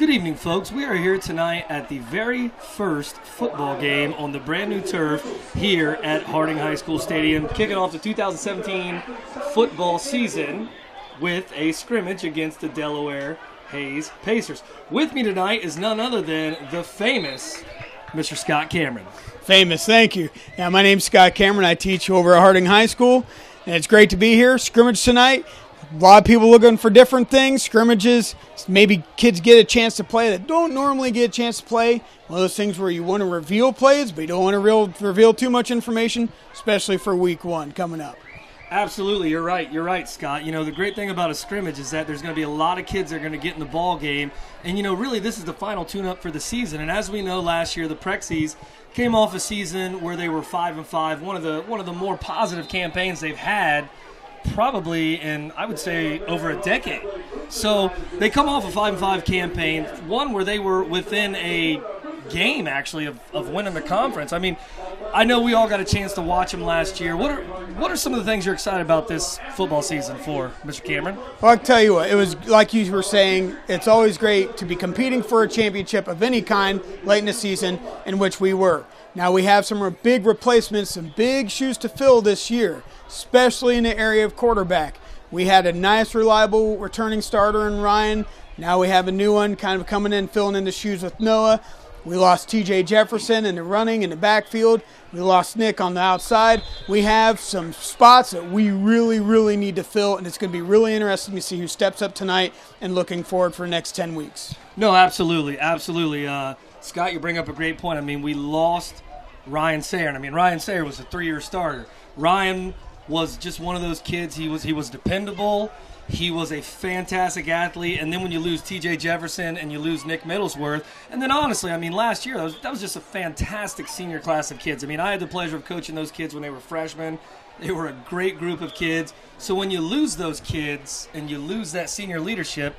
Good evening, folks. We are here tonight at the very first football game on the brand new turf here at Harding High School Stadium, kicking off the 2017 football season with a scrimmage against the Delaware Hayes Pacers. With me tonight is none other than the famous Mr. Scott Cameron. Famous, thank you. Yeah, my name's Scott Cameron. I teach over at Harding High School, and it's great to be here. Scrimmage tonight. A lot of people looking for different things. Scrimmages, maybe kids get a chance to play that don't normally get a chance to play. One of those things where you want to reveal plays, but you don't want to reveal too much information, especially for week one coming up. Absolutely, you're right. You're right, Scott. You know, the great thing about a scrimmage is that there's going to be a lot of kids that are going to get in the ball game. And, you know, really this is the final tune-up for the season. And as we know, last year the Prexies came off a season where they were 5-5, one of the more positive campaigns they've had probably in, I would say, over a decade. So they come off a 5-5 campaign, one where they were within a game, actually, of winning the conference. I mean, I know we all got a chance to watch them last year. What are some of the things you're excited about this football season for, Mr. Cameron? Well, I'll tell you what, it was like you were saying, it's always great to be competing for a championship of any kind late in the season, in which we were. Now we have some big replacements, some big shoes to fill this year, especially in the area of quarterback. We had a nice, reliable returning starter in Ryan. Now we have a new one kind of coming in, filling in the shoes with Noah. We lost T.J. Jefferson in the running in the backfield. We lost Nick on the outside. We have some spots that we really, really need to fill, and it's going to be really interesting to see who steps up tonight and looking forward for the next 10 weeks. No, absolutely, absolutely. Scott, you bring up a great point. I mean, we lost Ryan Sayre. I mean, Ryan Sayre was a 3-year starter. Ryan was just one of those kids. He was dependable. He was a fantastic athlete. And then when you lose T.J. Jefferson and you lose Nick Middlesworth, and then honestly, I mean, last year that was just a fantastic senior class of kids. I mean, I had the pleasure of coaching those kids when they were freshmen. They were a great group of kids. So when you lose those kids and you lose that senior leadership,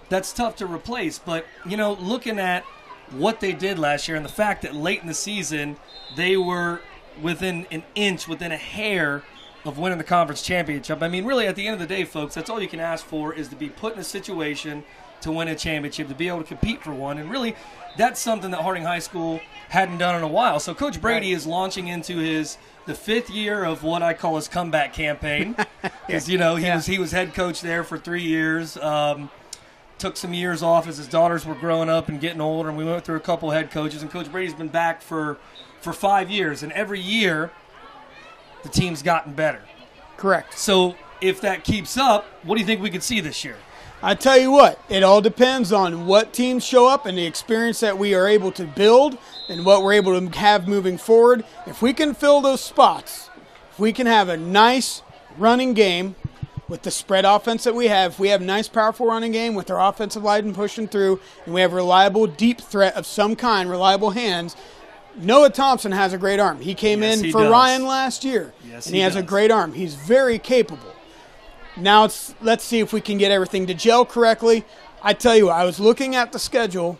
that's tough to replace. But, you know, looking at what they did last year and the fact that late in the season they were within an inch, within a hair of winning the conference championship. I mean, really, at the end of the day, folks, that's all you can ask for is to be put in a situation to win a championship, to be able to compete for one. And really, that's something that Harding High School hadn't done in a while. So Coach Brady is launching into the 5th year of what I call his comeback campaign. Because, you know, he was head coach there for 3 years. Took some years off as his daughters were growing up and getting older, and we went through a couple head coaches. And Coach Brady's been back for 5 years. And every year, the team's gotten better. Correct. So if that keeps up, what do you think we could see this year? I tell you what, it all depends on what teams show up and the experience that we are able to build and what we're able to have moving forward. If we can fill those spots, if we can have a nice running game with the spread offense that we have, if we have a nice, powerful running game with our offensive line pushing through, and we have reliable, deep threat of some kind, reliable hands. Noah Thompson has a great arm. He came in for Ryan last year, and he has a great arm. He's very capable. Now let's see if we can get everything to gel correctly. I tell you what, I was looking at the schedule,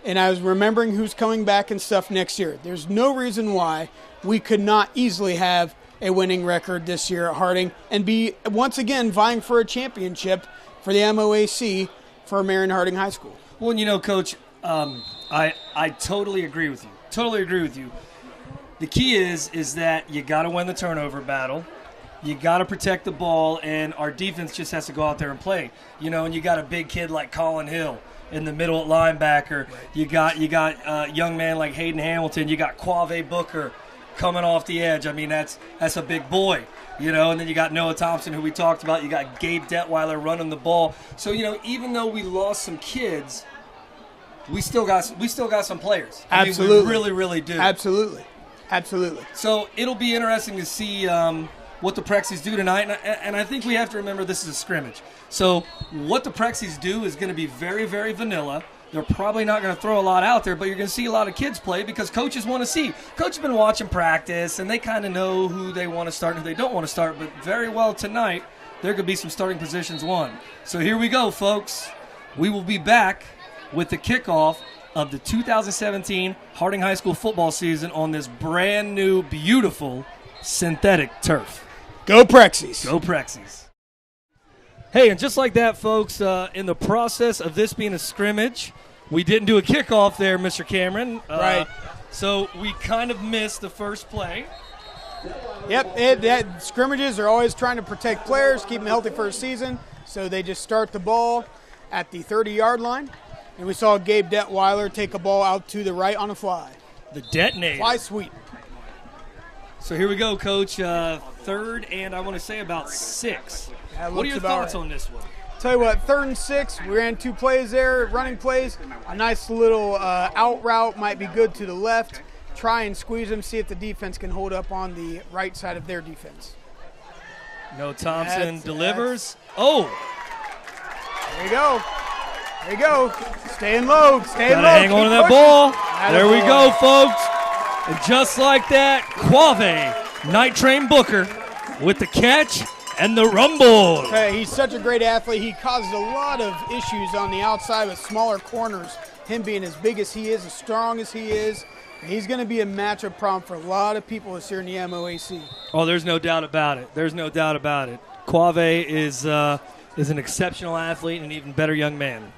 and I was remembering who's coming back and stuff next year. There's no reason why we could not easily have a winning record this year at Harding and be, once again, vying for a championship for the MOAC for Marion Harding High School. Well, you know, Coach, I totally agree with you. Totally agree with you. The key is that you got to win the turnover battle. You got to protect the ball, and our defense just has to go out there and play. You know, and you got a big kid like Colin Hill in the middle at linebacker. Right. You got a young man like Hayden Hamilton. You got Quave Booker coming off the edge. I mean, that's a big boy. You know, and then you got Noah Thompson, who we talked about. You got Gabe Detweiler running the ball. So, you know, even though we lost some kids, we still got some players. Absolutely. I mean, we really, really do. Absolutely. So it'll be interesting to see what the Prexies do tonight. And I think we have to remember this is a scrimmage. So what the Prexies do is going to be very, very vanilla. They're probably not going to throw a lot out there, but you're going to see a lot of kids play because coaches want to see. Coach has been watching practice, and they kind of know who they want to start and who they don't want to start. But very well tonight, there could be some starting positions won. So here we go, folks. We will be back with the kickoff of the 2017 Harding High School football season on this brand new, beautiful synthetic turf. Go Prexies. Go Prexies. Hey, and just like that, folks, in the process of this being a scrimmage, we didn't do a kickoff there, Mr. Cameron. Right. So we kind of missed the first play. Yep, scrimmages are always trying to protect players, keep them healthy for a season, so they just start the ball at the 30-yard line. And we saw Gabe Detweiler take a ball out to the right on a fly. The detonator. Fly sweep. So here we go, Coach. Third and I want to say about 6. What are your thoughts on this one? Tell you what, 3rd and 6, we ran 2 plays there, running plays. A nice little out route might be good to the left. Try and squeeze them, see if the defense can hold up on the right side of their defense. No, Thompson delivers. Oh! There you go. There you go. Staying low. Staying low. Hang on to that ball. There we go, folks. And just like that, Quave, Night Train Booker, with the catch and the rumble. Okay, he's such a great athlete. He causes a lot of issues on the outside with smaller corners. Him being as big as he is, as strong as he is. He's going to be a matchup problem for a lot of people this year in the MOAC. Oh, there's no doubt about it. There's no doubt about it. Quave is an exceptional athlete and an even better young man.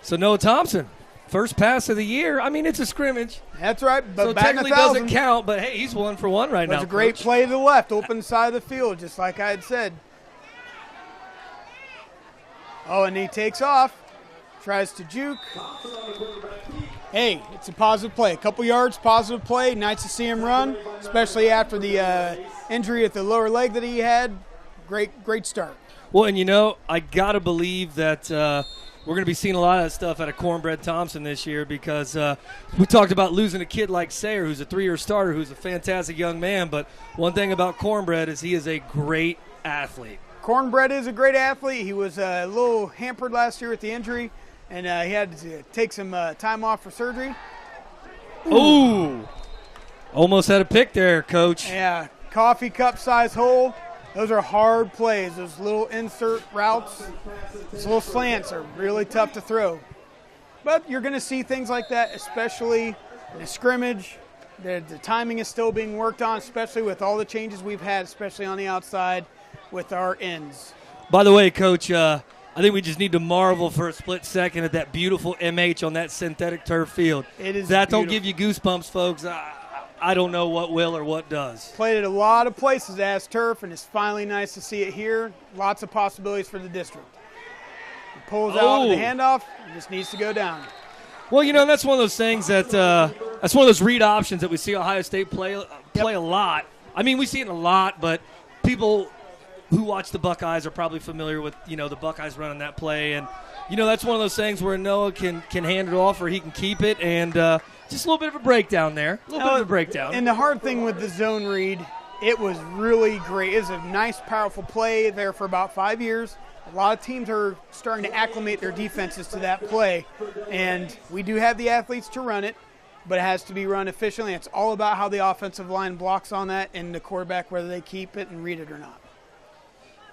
So Noah Thompson, first pass of the year. I mean, it's a scrimmage. That's right. But so technically doesn't count, but hey, he's 1 for 1 right now. That's a great play to the left, open side of the field, just like I had said. Oh, and he takes off. Tries to juke. Hey, it's a positive play. A couple yards, positive play. Nice to see him run, especially after the injury at the lower leg that he had. Great start. Well, and I got to believe that we're going to be seeing a lot of that stuff out of Cornbread Thompson this year because we talked about losing a kid like Sayer, who's a 3-year starter, who's a fantastic young man. But one thing about Cornbread is he is a great athlete. Cornbread is a great athlete. He was a little hampered last year with the injury. And he had to take some time off for surgery. Ooh. Almost had a pick there, Coach. Yeah, coffee cup size hole. Those are hard plays. Those little insert routes, those little slants are really tough to throw. But you're going to see things like that, especially in a scrimmage. The timing is still being worked on, especially with all the changes we've had, especially on the outside with our ends. By the way, Coach, I think we just need to marvel for a split second at that beautiful MH on that synthetic turf field. It is that beautiful. Don't give you goosebumps, folks. I don't know what will or what does. Played at a lot of places as turf, and it's finally nice to see it here. Lots of possibilities for the district. He pulls out the handoff, and just needs to go down. Well, that's one of those things that's one of those read options that we see Ohio State play a lot. I mean, we see it a lot, but people who watch the Buckeyes are probably familiar with, the Buckeyes running that play. And, that's one of those things where Noah can hand it off or he can keep it. And just a little bit of a breakdown there. A little bit of a breakdown. And the hard thing with the zone read, it was really great. It was a nice, powerful play there for about 5 years. A lot of teams are starting to acclimate their defenses to that play. And we do have the athletes to run it, but it has to be run efficiently. It's all about how the offensive line blocks on that and the quarterback, whether they keep it and read it or not.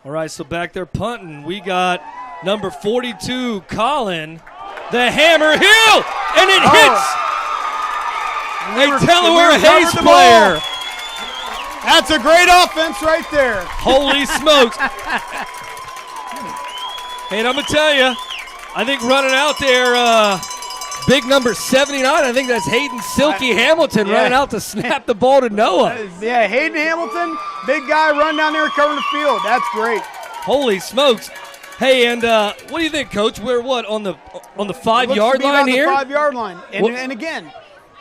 All right, so back there punting, we got number 42, Colin, the Hammer Hill, and it hits a Delaware Hayes player. That's a great offense right there. Holy smokes. And I'm going to tell you, I think running out there, big number 79, I think that's Hayden Silky Hamilton running out to snap the ball to Noah. Yeah, Hayden Hamilton, big guy, run down there covering the field. That's great. Holy smokes. Hey, and what do you think, Coach? We're on the 5-yard line here? On the 5-yard line. And again,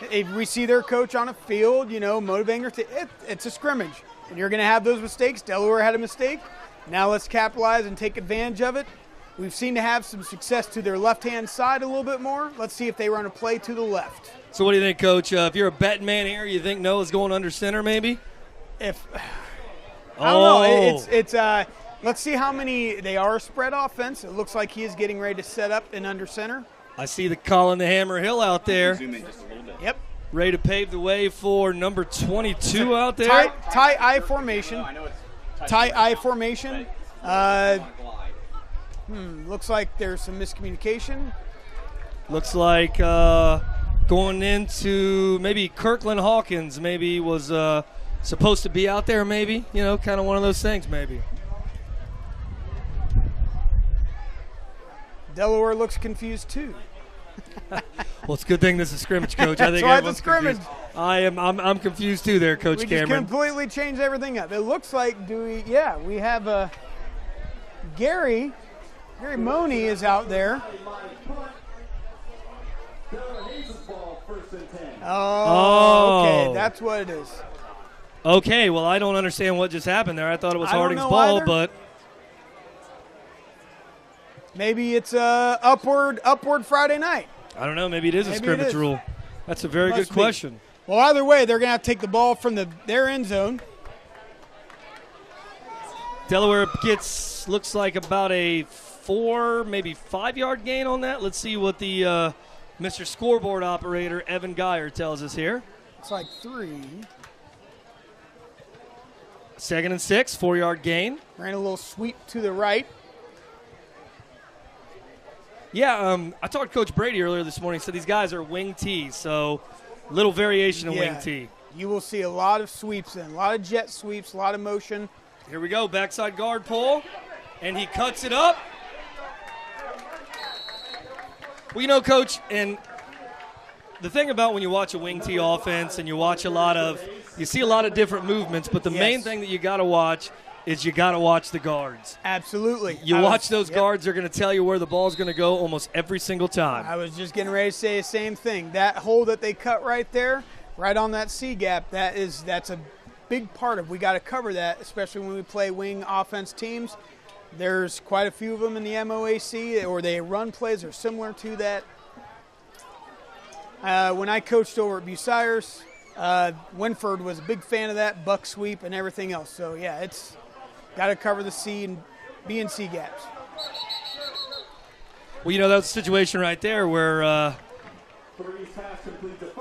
if we see their coach on a field, motivating her, it's a scrimmage. And you're going to have those mistakes. Delaware had a mistake. Now let's capitalize and take advantage of it. We've seen to have some success to their left-hand side a little bit more. Let's see if they run a play to the left. So what do you think, Coach? If you're a betting man here, you think Noah's going under center maybe? I don't know. It's let's see how many they are spread offense. It looks like he is getting ready to set up and under center. I see the Colin the Hammer Hill out there. Zoom in just a little bit. Yep. Ready to pave the way for number 22 out there. Tight eye formation. Tight eye formation. Looks like there's some miscommunication. Looks like going into maybe Kirkland Hawkins maybe was supposed to be out there maybe. Kind of one of those things maybe. Delaware looks confused too. Well, it's a good thing this is scrimmage, Coach. I think why it's a scrimmage. I'm confused too there, Coach Cameron. We just completely changed everything up. It looks like we have Gary Money is out there. Oh, okay, that's what it is. Okay, well, I don't understand what just happened there. I thought it was Harding's ball, but maybe it's upward Friday night. I don't know. Maybe it is a scrimmage rule. That's a very good question. Well, either way, they're going to have to take the ball from their end zone. Delaware looks like about a 4, maybe 5-yard gain on that. Let's see what the Mr. Scoreboard operator, Evan Geyer, tells us here. It's like 3. 2nd and 6, 4-yard gain. Ran a little sweep to the right. Yeah, I talked to Coach Brady earlier this morning. Said these guys are wing T, so little variation of wing T. You will see a lot of sweeps a lot of jet sweeps, a lot of motion. Here we go, backside guard pull, and he cuts it up. Well, you know, Coach, and the thing about when you watch a wing T offense and you watch you see a lot of different movements, but the main thing that you got to watch is you got to watch the guards. Absolutely. You watch those guards, they're going to tell you where the ball's going to go almost every single time. I was just getting ready to say the same thing. That hole that they cut right there, right on that C gap, that's a big part of. We got to cover that, especially when we play wing offense teams. There's quite a few of them in the MOAC, or they run plays are similar to that. When I coached over at Bucyrus, Winford was a big fan of that, buck sweep and everything else. So, yeah, it's got to cover the C and B and C gaps. Well, you know, that's a situation right there where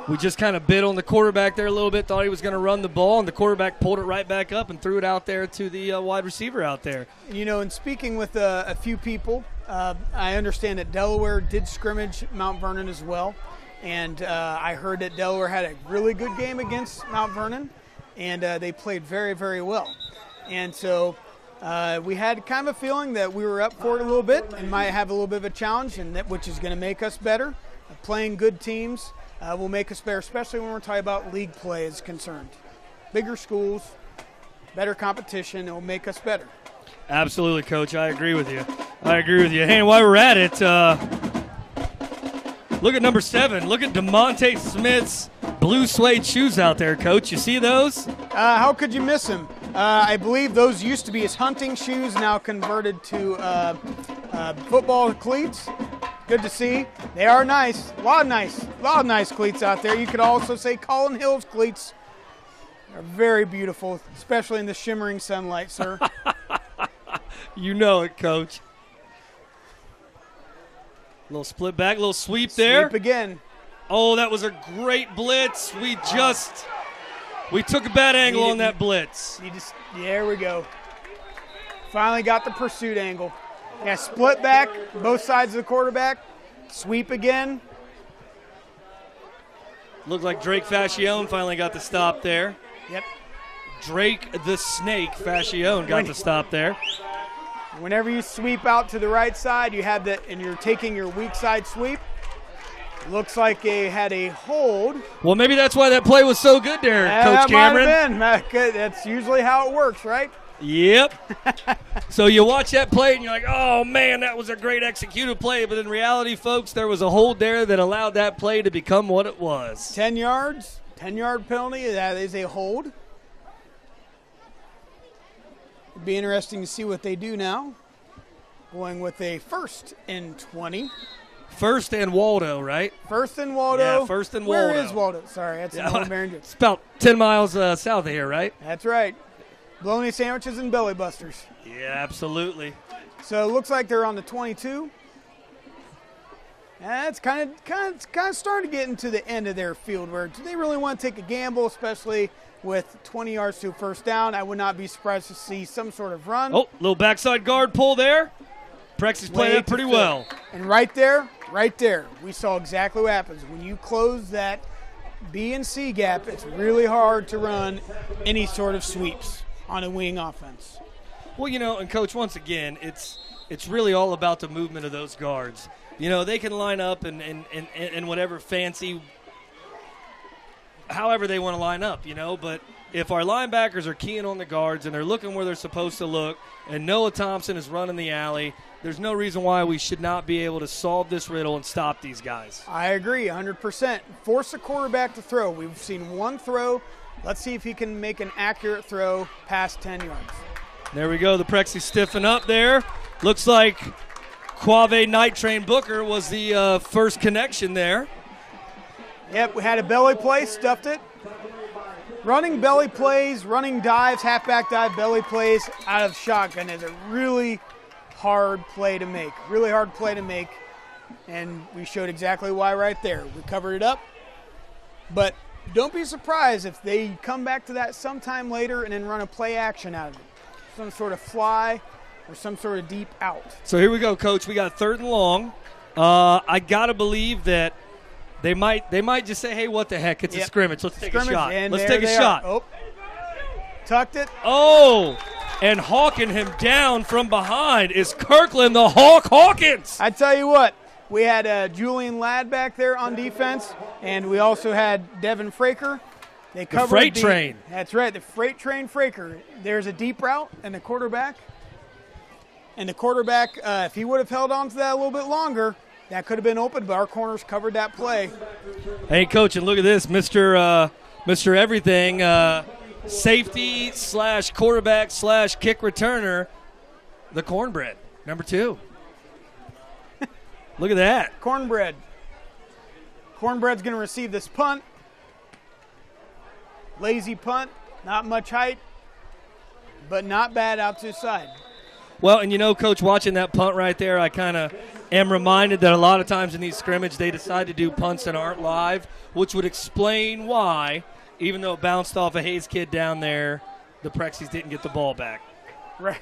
we just kind of bid on the quarterback there a little bit, thought he was going to run the ball, and the quarterback pulled it right back up and threw it out there to the wide receiver out there. You know, in speaking with a few people, I understand that Delaware did scrimmage Mount Vernon as well. And I heard that Delaware had a really good game against Mount Vernon, and they played very, very well. And so we had kind of a feeling that we were up for it a little bit and might have a little bit of a challenge, which is going to make us better. Playing good teams will make us better, especially when we're talking about league play is concerned. Bigger schools, better competition, it will make us better. Absolutely, Coach. I agree with you. Hey, while we're at it, look at number 7. Look at DeMonte Smith's blue suede shoes out there, Coach. You see those? How could you miss him? I believe those used to be his hunting shoes, now converted to football cleats. Good to see. They are nice. A lot of nice cleats out there. You could also say Colin Hill's cleats. They're very beautiful, especially in the shimmering sunlight, sir. You know it, Coach. Little split back, little sweep there. Sweep again. Oh, that was a great blitz. We took a bad angle on that blitz. There we go. Finally got the pursuit angle. Yeah, split back, both sides of the quarterback. Sweep again. Looked like Drake Fascione finally got the stop there. Yep. Drake the Snake Fascione got the stop there. Whenever you sweep out to the right side, you have that, and you're taking your weak side sweep. Looks like they had a hold. Well, maybe that's why that play was so good there, Coach Cameron. That might have been. That's usually how it works, right? Yep. So you watch that play and you're like, oh, man, that was a great executed play. But in reality, folks, there was a hold there that allowed that play to become what it was. 10 yards, 10-yard penalty. That is a hold. It'd be interesting to see what they do now. Going with a 1st and 20. 1st and Waldo, right? 1st and Waldo. Yeah, 1st and Waldo. Where is Waldo? Sorry, that's in Old Marion. It's about 10 miles south of here, right? That's right. Bologna sandwiches and belly busters. Yeah, absolutely. So it looks like they're on the 22. And it's kind of starting to get into the end of their field where do they really want to take a gamble, especially with 20 yards to a first down. I would not be surprised to see some sort of run. Oh, little backside guard pull there. Prexy's played that pretty well. And right there, we saw exactly what happens. When you close that B and C gap, it's really hard to run any sort of sweeps on a wing offense. Well, you know, and Coach, once again, it's it's really all about the movement of those guards. You know, they can line up and whatever fancy, however they want to line up, you know, but if our linebackers are keying on the guards and they're looking where they're supposed to look and Noah Thompson is running the alley, there's no reason why we should not be able to solve this riddle and stop these guys. I agree 100%. Force the quarterback to throw. We've seen one throw. Let's see if he can make an accurate throw past 10 yards. There we go. The Prexy stiffen up there. Looks like Quave Night Train Booker was the first connection there. Yep, we had a belly play, stuffed it. Running belly plays, running dives, halfback dive, belly plays out of shotgun is a really hard play to make. Really hard play to make. And we showed exactly why right there. We covered it up. But don't be surprised if they come back to that sometime later and then run a play action out of it. Some sort of fly or some sort of deep out. So here we go, Coach. We got 3rd and long. I got to believe that they might just say, hey, what the heck? It's a scrimmage. Let's take a shot. Let's take a shot. Oh. Tucked it. Oh, and hawking him down from behind is Kirkland the Hawk Hawkins. I tell you what, we had Julian Ladd back there on defense, and we also had Devin Fraker. They covered the freight train. That's right, the freight train Fraker. There's a deep route and the quarterback. And the quarterback, if he would have held on to that a little bit longer, that could have been open, but our corners covered that play. Hey, Coach, and look at this, Mr. Everything, safety / quarterback / kick returner, the Cornbread, number 2. Look at that. Cornbread. Cornbread's going to receive this punt. Lazy punt, not much height, but not bad out to the side. Well, and you know, Coach, watching that punt right there, I kind of am reminded that a lot of times in these scrimmage they decide to do punts that aren't live, which would explain why, even though it bounced off a Hayes kid down there, the Prexies didn't get the ball back. Right.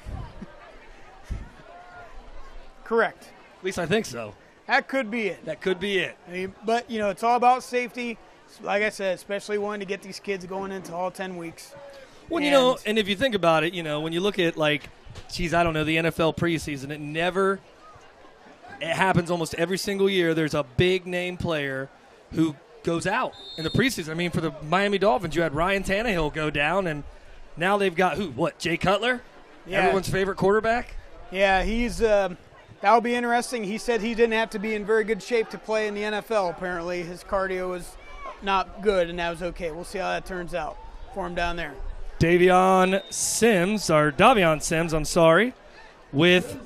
Correct. At least I think so. That could be it. That could be it. I mean, but, you know, it's all about safety. Like I said, especially wanting to get these kids going into all 10 weeks. Well, you know, and if you think about it, you know, when you look at, like, geez, I don't know, the NFL preseason, it happens almost every single year. There's a big name player who goes out in the preseason. I mean, for the Miami Dolphins, you had Ryan Tannehill go down, and now they've got who? What, Jay Cutler? Yeah. Everyone's favorite quarterback? Yeah, he's that'll be interesting. He said he didn't have to be in very good shape to play in the NFL, apparently. His cardio was not good, and that was okay. We'll see how that turns out for him down there. Davion Sims, with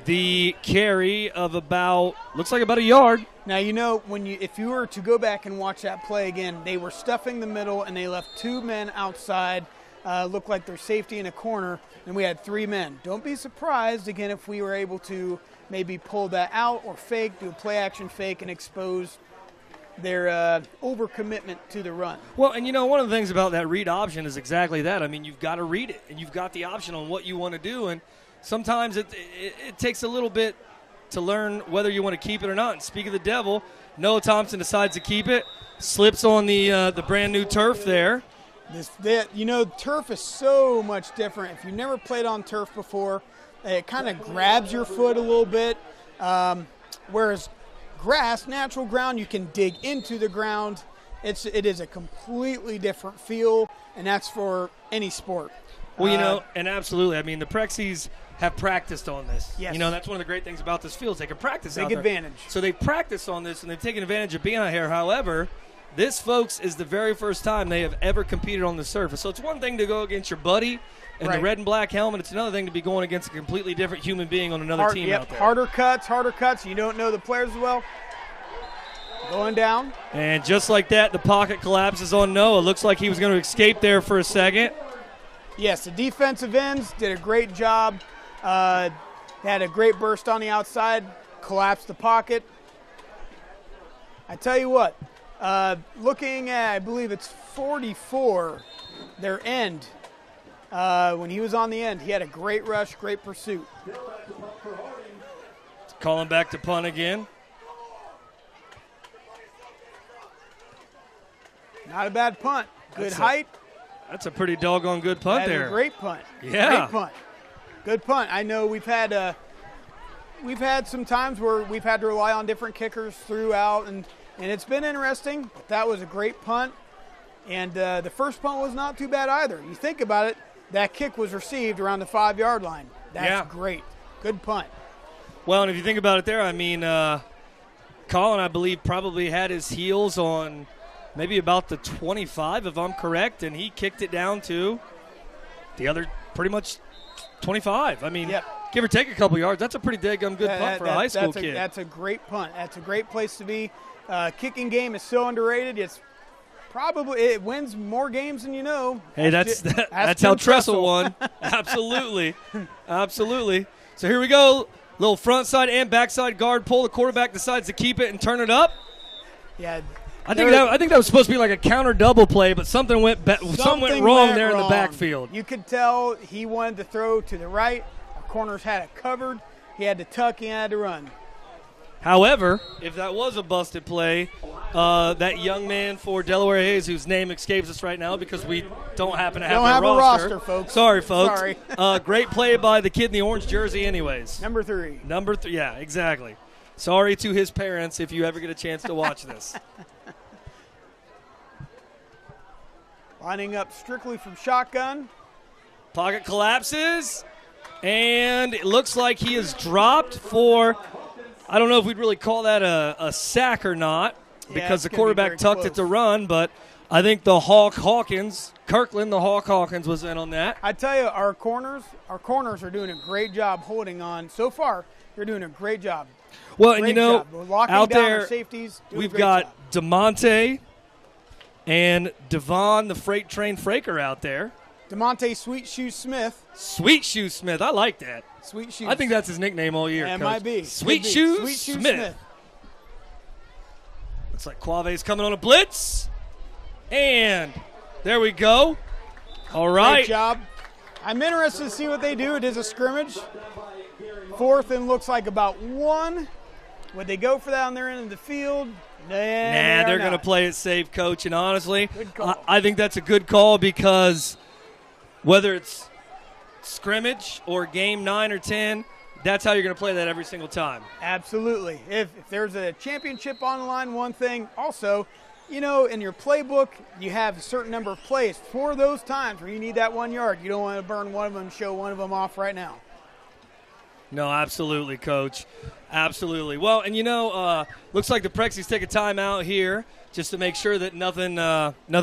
the carry of looks like about a yard. Now, you know, if you were to go back and watch that play again, they were stuffing the middle, and they left 2 men outside, looked like their safety in a corner, and we had 3 men. Don't be surprised, again, if we were able to maybe pull that out or fake, do a play-action fake, and expose their overcommitment to the run. Well, and you know, one of the things about that read option is exactly that. I mean, you've got to read it, and you've got the option on what you want to do, and sometimes it takes a little bit to learn whether you want to keep it or not. And speak of the devil, Noah Thompson decides to keep it, slips on the brand new turf there. You know, turf is so much different. If you've never played on turf before, it kind of grabs your foot a little bit, whereas grass, natural ground, you can dig into the ground. It is a completely different feel, and that's for any sport. Well, you know, and absolutely. I mean, the Prexies have practiced on this. Yes. You know, that's one of the great things about this field. They can practice out there. Take advantage. So they practice on this, and they've taken advantage of being out here. However, this, folks, is the very first time they have ever competed on the surface. So it's one thing to go against your buddy in the red and black helmet. It's another thing to be going against a completely different human being on another team out there. Harder cuts. You don't know the players as well. Going down. And just like that, the pocket collapses on Noah. Looks like he was going to escape there for a second. Yes, the defensive ends did a great job. They had a great burst on the outside, collapsed the pocket. I tell you what, looking at, I believe it's 44, their end, when he was on the end, he had a great rush, great pursuit. Calling back to punt again. Not a bad punt. Good height. That's a pretty doggone good punt there. That's a great punt. Yeah. Great punt. Good punt. I know we've had we've had some times where we've had to rely on different kickers throughout, and it's been interesting. But that was a great punt, and the first punt was not too bad either. You think about it, that kick was received around the 5-yard line. That's great. Good punt. Well, and if you think about it there, I mean, Colin, I believe, probably had his heels on maybe about the 25, if I'm correct, and he kicked it down to the other pretty much 25. I mean, give or take a couple yards. That's a pretty daggum good punt for a high school kid. That's a great punt. That's a great place to be. Kicking game is so underrated. It wins more games than you know. Hey, that's how Tressel won. Absolutely. Absolutely. So here we go. Little front side and backside guard pull. The quarterback decides to keep it and turn it up. Yeah. I think that was supposed to be like a counter double play, but something went wrong there in the backfield. You could tell he wanted to throw to the right. Our corners had it covered. He had to tuck. He had to run. However, if that was a busted play, that young man for Delaware Hayes, whose name escapes us right now because we don't happen to have a roster, folks. Sorry, folks. Sorry. Great play by the kid in the orange jersey anyways. Number 3. Yeah, exactly. Sorry to his parents if you ever get a chance to watch this. Lining up strictly from shotgun. Pocket collapses, and it looks like he is dropped for – I don't know if we'd really call that a sack or not because the quarterback tucked it to run, but I think the Kirkland Hawkins was in on that. I tell you, our corners are doing a great job holding on. So far, they're doing a great job. Well, and locking out down there, our safeties, we've got DeMonte and Devon, the freight train Fraker out there. DeMonte Sweet Shoe Smith. Sweet Shoe Smith. I like that. Sweet Shoes. I think that's his nickname all year. Yeah, it Coach. might be. Sweet Shoe Smith. Looks like Quave's coming on a blitz. And there we go. All right. Great job. I'm interested to see what they do. It is a scrimmage. 4th and looks like about 1. Would they go for that on their end of the field? Nah, they're going to play it safe, Coach. And honestly, good call. I think that's a good call because whether it's scrimmage or game 9 or 10, that's how you're going to play that every single time. Absolutely. If there's a championship on the line, one thing. Also, in your playbook, you have a certain number of plays for those times where you need that 1 yard. You don't want to burn one of them, show one of them off right now. No, absolutely, Coach. Absolutely. Well, and looks like the Prexies take a timeout here just to make sure that nothing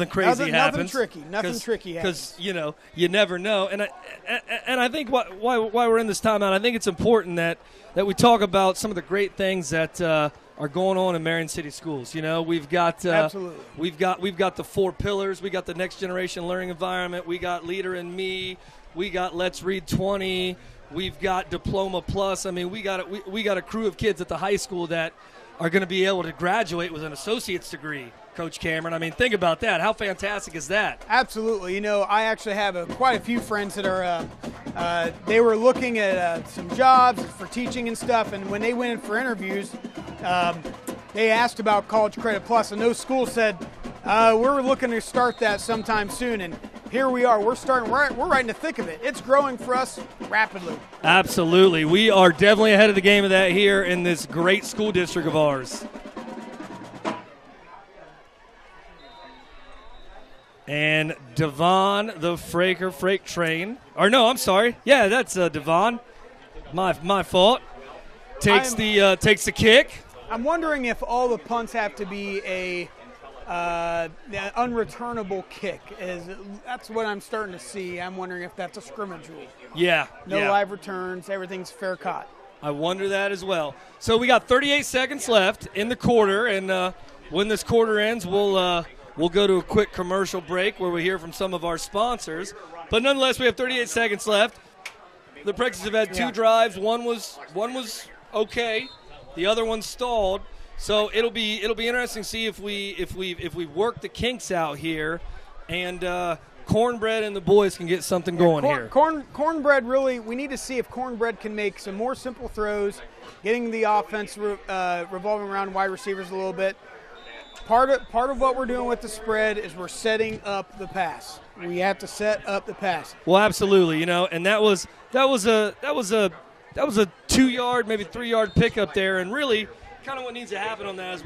crazy happens. Nothing tricky happens. Because, you never know. And I think why we're in this timeout, I think it's important that we talk about some of the great things that are going on in Marion City schools. We've got absolutely. We've got the 4 pillars. We got the next generation learning environment. We got Leader in Me. We got Let's Read 20. We've got Diploma Plus. I mean, we got a crew of kids at the high school that are going to be able to graduate with an associate's degree, Coach Cameron. I mean, think about that. How fantastic is that? Absolutely. I actually have quite a few friends that are they were looking at some jobs for teaching and stuff, and when they went in for interviews, they asked about College Credit Plus, and those schools said, we're looking to start that sometime soon, and here we are. We're right in the thick of it. It's growing for us rapidly. Absolutely. We are definitely ahead of the game of that here in this great school district of ours. And Devon, the Fraker freight train. Or no, I'm sorry. Yeah, that's Devon. My fault. Takes the kick. I'm wondering if all the punts have to be a unreturnable kick. That's what I'm starting to see. I'm wondering if that's a scrimmage rule. Yeah. No live returns. Everything's fair caught. I wonder that as well. So we got 38 seconds left in the quarter, and when this quarter ends, we'll go to a quick commercial break where we hear from some of our sponsors. But nonetheless, we have 38 seconds left. The Prexies have had 2 drives. One was okay. The other one stalled. So it'll be interesting to see if we work the kinks out here, and Cornbread and the boys can get something going here. Cornbread really, we need to see if Cornbread can make some more simple throws, getting the offense revolving around wide receivers a little bit. Part of what we're doing with the spread is we're setting up the pass. We have to set up the pass. Well, absolutely, and that was a that was a 2-yard, maybe 3-yard pickup there, and really kind of what needs to happen on that is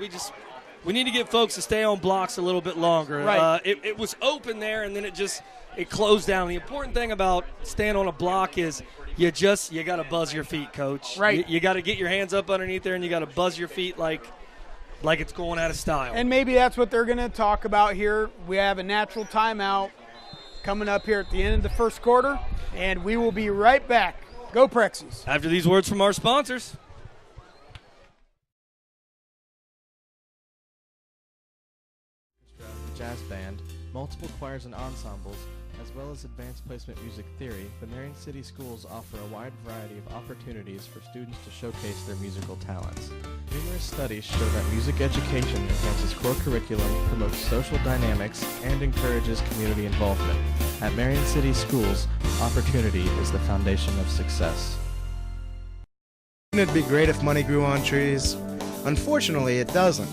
we need to get folks to stay on blocks a little bit longer. Right. It was open there, and then it closed down. The important thing about staying on a block is you got to buzz your feet, Coach. Right. You got to get your hands up underneath there, and you got to buzz your feet like it's going out of style. And maybe that's what they're going to talk about here. We have a natural timeout coming up here at the end of the first quarter, and we will be right back. Go Prexies. After these words from our sponsors. Jazz band, multiple choirs and ensembles, as well as advanced placement music theory, the Marion City Schools offer a wide variety of opportunities for students to showcase their musical talents. Numerous studies show that music education enhances core curriculum, promotes social dynamics, and encourages community involvement. At Marion City Schools, opportunity is the foundation of success. It'd be great if money grew on trees. Unfortunately, it doesn't.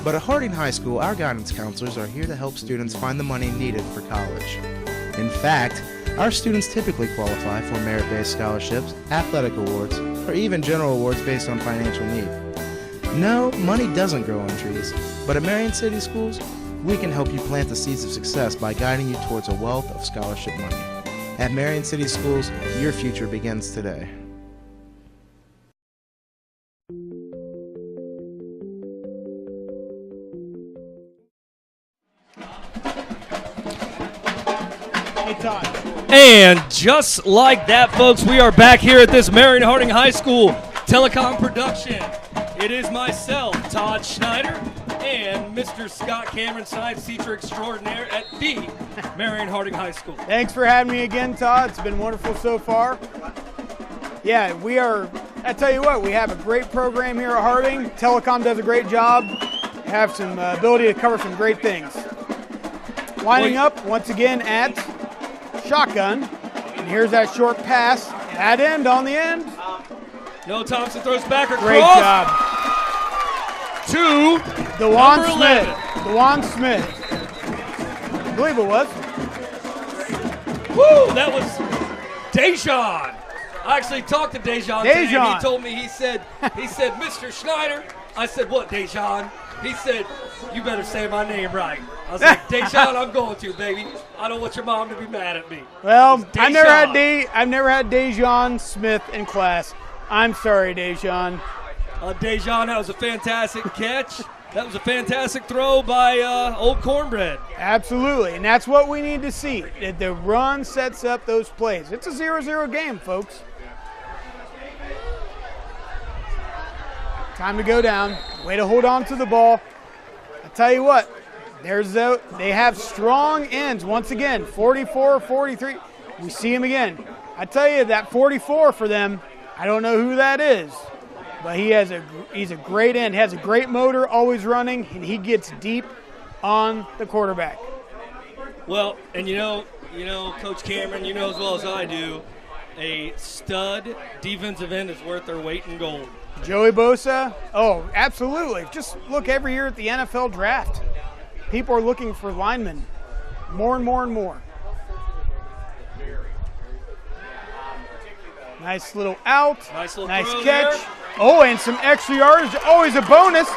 But at Harding High School, our guidance counselors are here to help students find the money needed for college. In fact, our students typically qualify for merit-based scholarships, athletic awards, or even general awards based on financial need. No, money doesn't grow on trees, but at Marion City Schools, we can help you plant the seeds of success by guiding you towards a wealth of scholarship money. At Marion City Schools, your future begins today. And just like that, folks, we are back here at this Marion Harding High School Telecom production. It is myself, Todd Schneider, and Mr. Scott Cameron, science teacher extraordinaire at the Marion Harding High School. Thanks for having me again, Todd. It's been wonderful so far. Yeah, I tell you what, we have a great program here at Harding. Telecom does a great job. Have some ability to cover some great things. Lining up once again at shotgun. And here's that short pass. At end on the end. No, Thompson throws back across. Great job. To DeJuan number Smith. 11. DeJuan Smith. I believe it was. Woo, that was Dejan. I actually talked to Dejan today, and he told me, he said, Mr. Schneider. I said, what, Dejan? He said, you better say my name right. I was like, Dejan, I'm going to, baby. I don't want your mom to be mad at me. Well, I've never had Dejan Smith in class. I'm sorry, Dejan. Dejan, that was a fantastic catch. That was a fantastic throw by Old Cornbread. Absolutely, and that's what we need to see. The run sets up those plays. It's a 0-0 game, folks. Time to go down. Way to hold on to the ball. I tell you what, they have strong ends. Once again, 44, 43. We see him again. I tell you, that 44 for them, I don't know who that is, but he's a great end. Has a great motor, always running, and he gets deep on the quarterback. Well, and you know, Coach Cameron, you know as well as I do, a stud defensive end is worth their weight in gold. Joey Bosa, oh, absolutely. Just look every year at the NFL draft. People are looking for linemen more and more and more. Nice little out. Nice little nice throw catch. there. Oh, and some extra yardage. Always a bonus.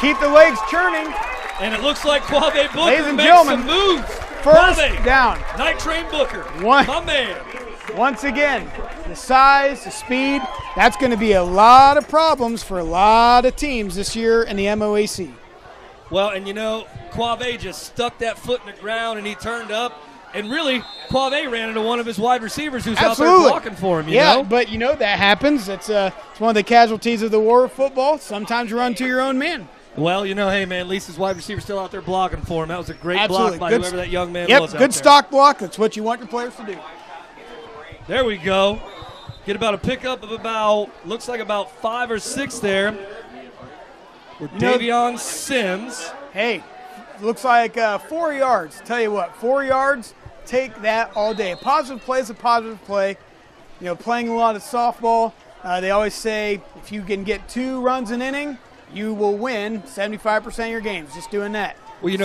Keep the legs churning. And it looks like Quave Booker Ladies and makes gentlemen, some moves. First Quave, down. Night Train Booker, my man. Once again, the size, the speed, that's going to be a lot of problems for a lot of teams this year in the MOAC. Well, and Quave just stuck that foot in the ground and he turned up. And really, Quave ran into one of his wide receivers who's out there blocking for him, you know? But that happens. It's one of the casualties of the war of football. Sometimes you run to your own man. Well, hey, man, at least his wide receiver's still out there blocking for him. That was a great block by whoever that young man was out there. Good stock block. That's what you want your players to do. There we go. Get about a pickup of looks like about 5 or 6 there with Davion Sims. Hey, looks like 4 yards. Tell you what, 4 yards, take that all day. A positive play is a positive play. Playing a lot of softball, they always say if you can get 2 runs an inning, you will win 75% of your games. Just doing that. Well,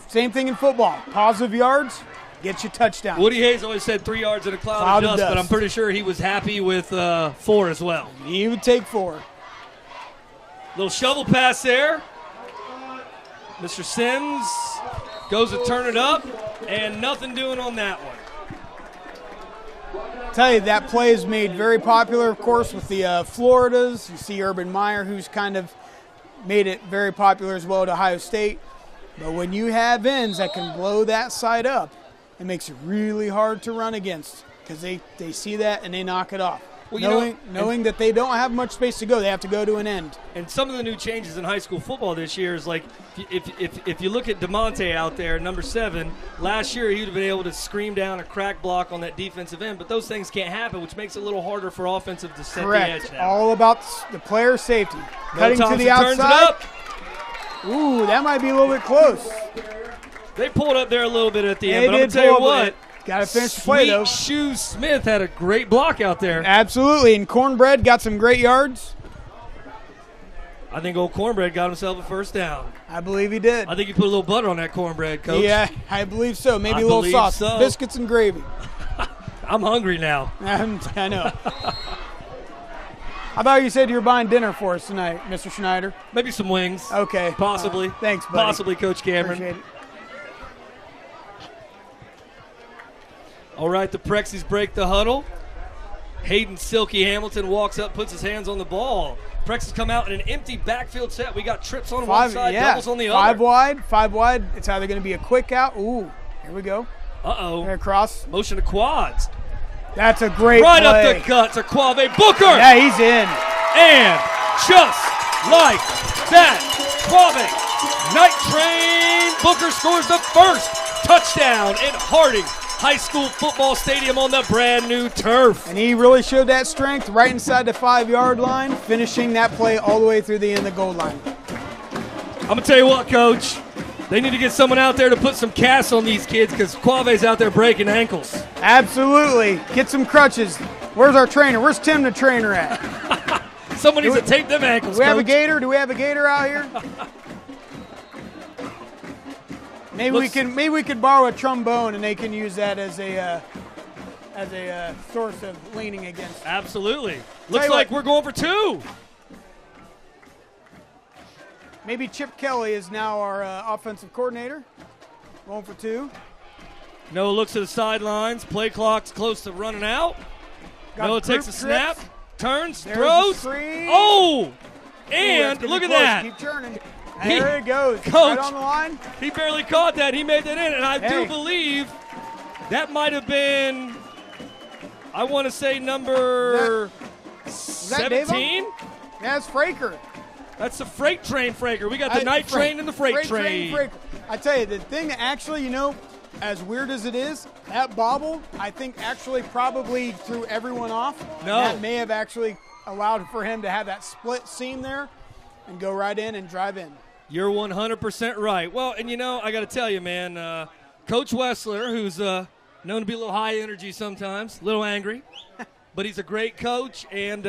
same thing in football. Positive yards, Get you touchdowns. Woody Hayes always said 3 yards in a cloud of dust, but I'm pretty sure he was happy with 4 as well. He would take 4. Little shovel pass there. Mr. Sims goes to turn it up, and nothing doing on that one. Tell you, that play is made very popular, of course, with the Floridas. You see Urban Meyer, who's kind of made it very popular as well at Ohio State. But when you have ends that can blow that side up, it makes it really hard to run against because they see that and they knock it off. Well, knowing that they don't have much space to go, they have to go to an end. And some of the new changes in high school football this year is like if you look at DeMonte out there, number 7, last year he would have been able to scream down a crack block on that defensive end, but those things can't happen, which makes it a little harder for offensive to set the edge now. All about the player safety. Cutting Thompson to the outside. turns it up. Ooh, that might be a little bit close. They pulled up there a little bit at the end, but I'm going to tell you what. Got to finish the play, though. Sweet Shoe Smith had a great block out there. Absolutely, and Cornbread got some great yards. I think old Cornbread got himself a first down. I believe he did. I think he put a little butter on that cornbread, Coach. Yeah, I believe so. Maybe a little sauce. So. Biscuits and gravy. I'm hungry now. I know. I thought you said you were buying dinner for us tonight, Mr. Schneider. Maybe some wings. Okay. Possibly. Thanks, buddy. Possibly, Coach Cameron. Appreciate it. All right, the Prexies break the huddle. Hayden Silky Hamilton walks up, puts his hands on the ball. Prexies come out in an empty backfield set. We got trips on one side, doubles on the other. 5 wide. It's either going to be a quick out. Ooh, here we go. Uh-oh. There, cross. Motion to quads. That's a great right play. Up the gut to Quave Booker. Yeah, he's in. And just like that, Quave Night Train Booker scores the first touchdown in Harding High School Football Stadium on the brand new turf. And he really showed that strength right inside the 5-yard line, finishing that play all the way through the end of the goal line. I'm going to tell you what, Coach. They need to get someone out there to put some casts on these kids because Quave's out there breaking ankles. Absolutely. Get some crutches. Where's our trainer? Where's Tim the trainer at? Someone needs to tape them ankles, Do we have a Coach. gator? Do we have a gator out here? Maybe we could borrow a trombone and they can use that as a source of leaning against. Absolutely. Looks like we're going for 2. Maybe Chip Kelly is now our offensive coordinator. Going for 2. Noah looks at the sidelines. Play clock's close to running out. Noah takes a snap, turns, throws. Oh! And look at that. Keep turning. There it goes. Coach, right on the line. He barely caught that. He made that in. And I do believe that might have been, I want to say, number 17. That's Fraker. That's the freight train Fraker. We got the night train and the freight train. I tell you, the thing that actually, as weird as it is, that bobble, I think actually probably threw everyone off. No. That may have actually allowed for him to have that split seam there and go right in and drive in. You're 100% right. Well, and I got to tell you, man, Coach Wessler, who's known to be a little high energy sometimes, a little angry, but he's a great coach, and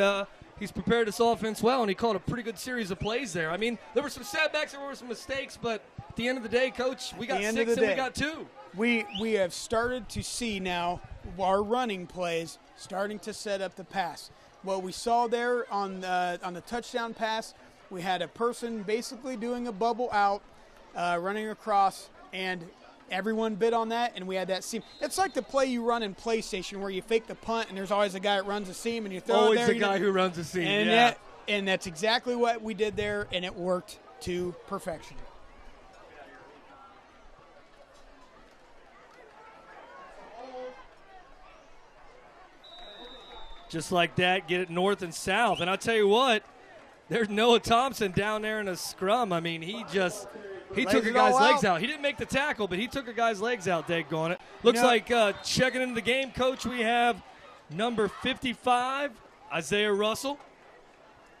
he's prepared this offense well, and he called a pretty good series of plays there. I mean, there were some setbacks, there were some mistakes, but at the end of the day, Coach, we got 6 and we got 2. We have started to see now our running plays starting to set up the pass. What we saw there on the touchdown pass, we had a person basically doing a bubble out, running across, and everyone bid on that, and we had that seam. It's like the play you run in PlayStation where you fake the punt, and there's always a guy that runs a seam, and you throw always it there. Always the guy who runs a seam, and that's exactly what we did there, and it worked to perfection. Just like that, get it north and south. And I'll tell you what, there's Noah Thompson down there in a scrum. I mean, he took a guy's legs out. He didn't make the tackle, but he took a guy's legs out, daggone it. Looks like checking into the game, Coach, we have number 55, Isaiah Russell.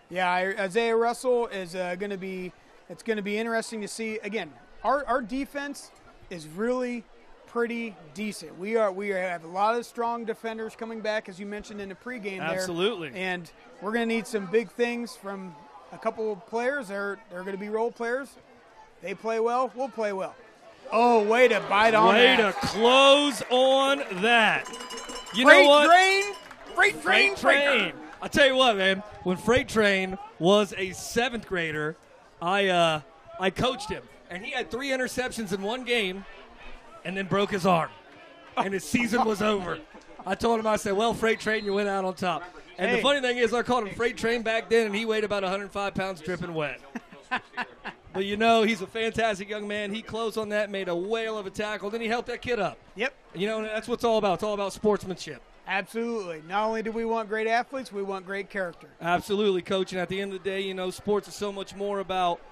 Yeah, Isaiah Russell is going to be – it's going to be interesting to see. Again, our defense is really pretty decent. We have a lot of strong defenders coming back, as you mentioned in the pregame there. Absolutely. And we're going to need some big things from a couple of players. They're going to be role players. They play well, we'll play well. Oh, way to bite on Way that. to close on that. You know what? Freight train. I tell you what, man. When Freight Train was a 7th grader, I coached him, and he had 3 interceptions in one game, and then broke his arm, and his season was over. I told him, I said, well, Freight Train, you went out on top. And the funny thing is, I called him Freight Train back then, and he weighed about 105 pounds dripping wet. But, you know, he's a fantastic young man. He closed on that, made a whale of a tackle. Then he helped that kid up. Yep. You know, that's what it's all about. It's all about sportsmanship. Absolutely. Not only do we want great athletes, we want great character. Absolutely, Coach. And at the end of the day, you know, sports is so much more about –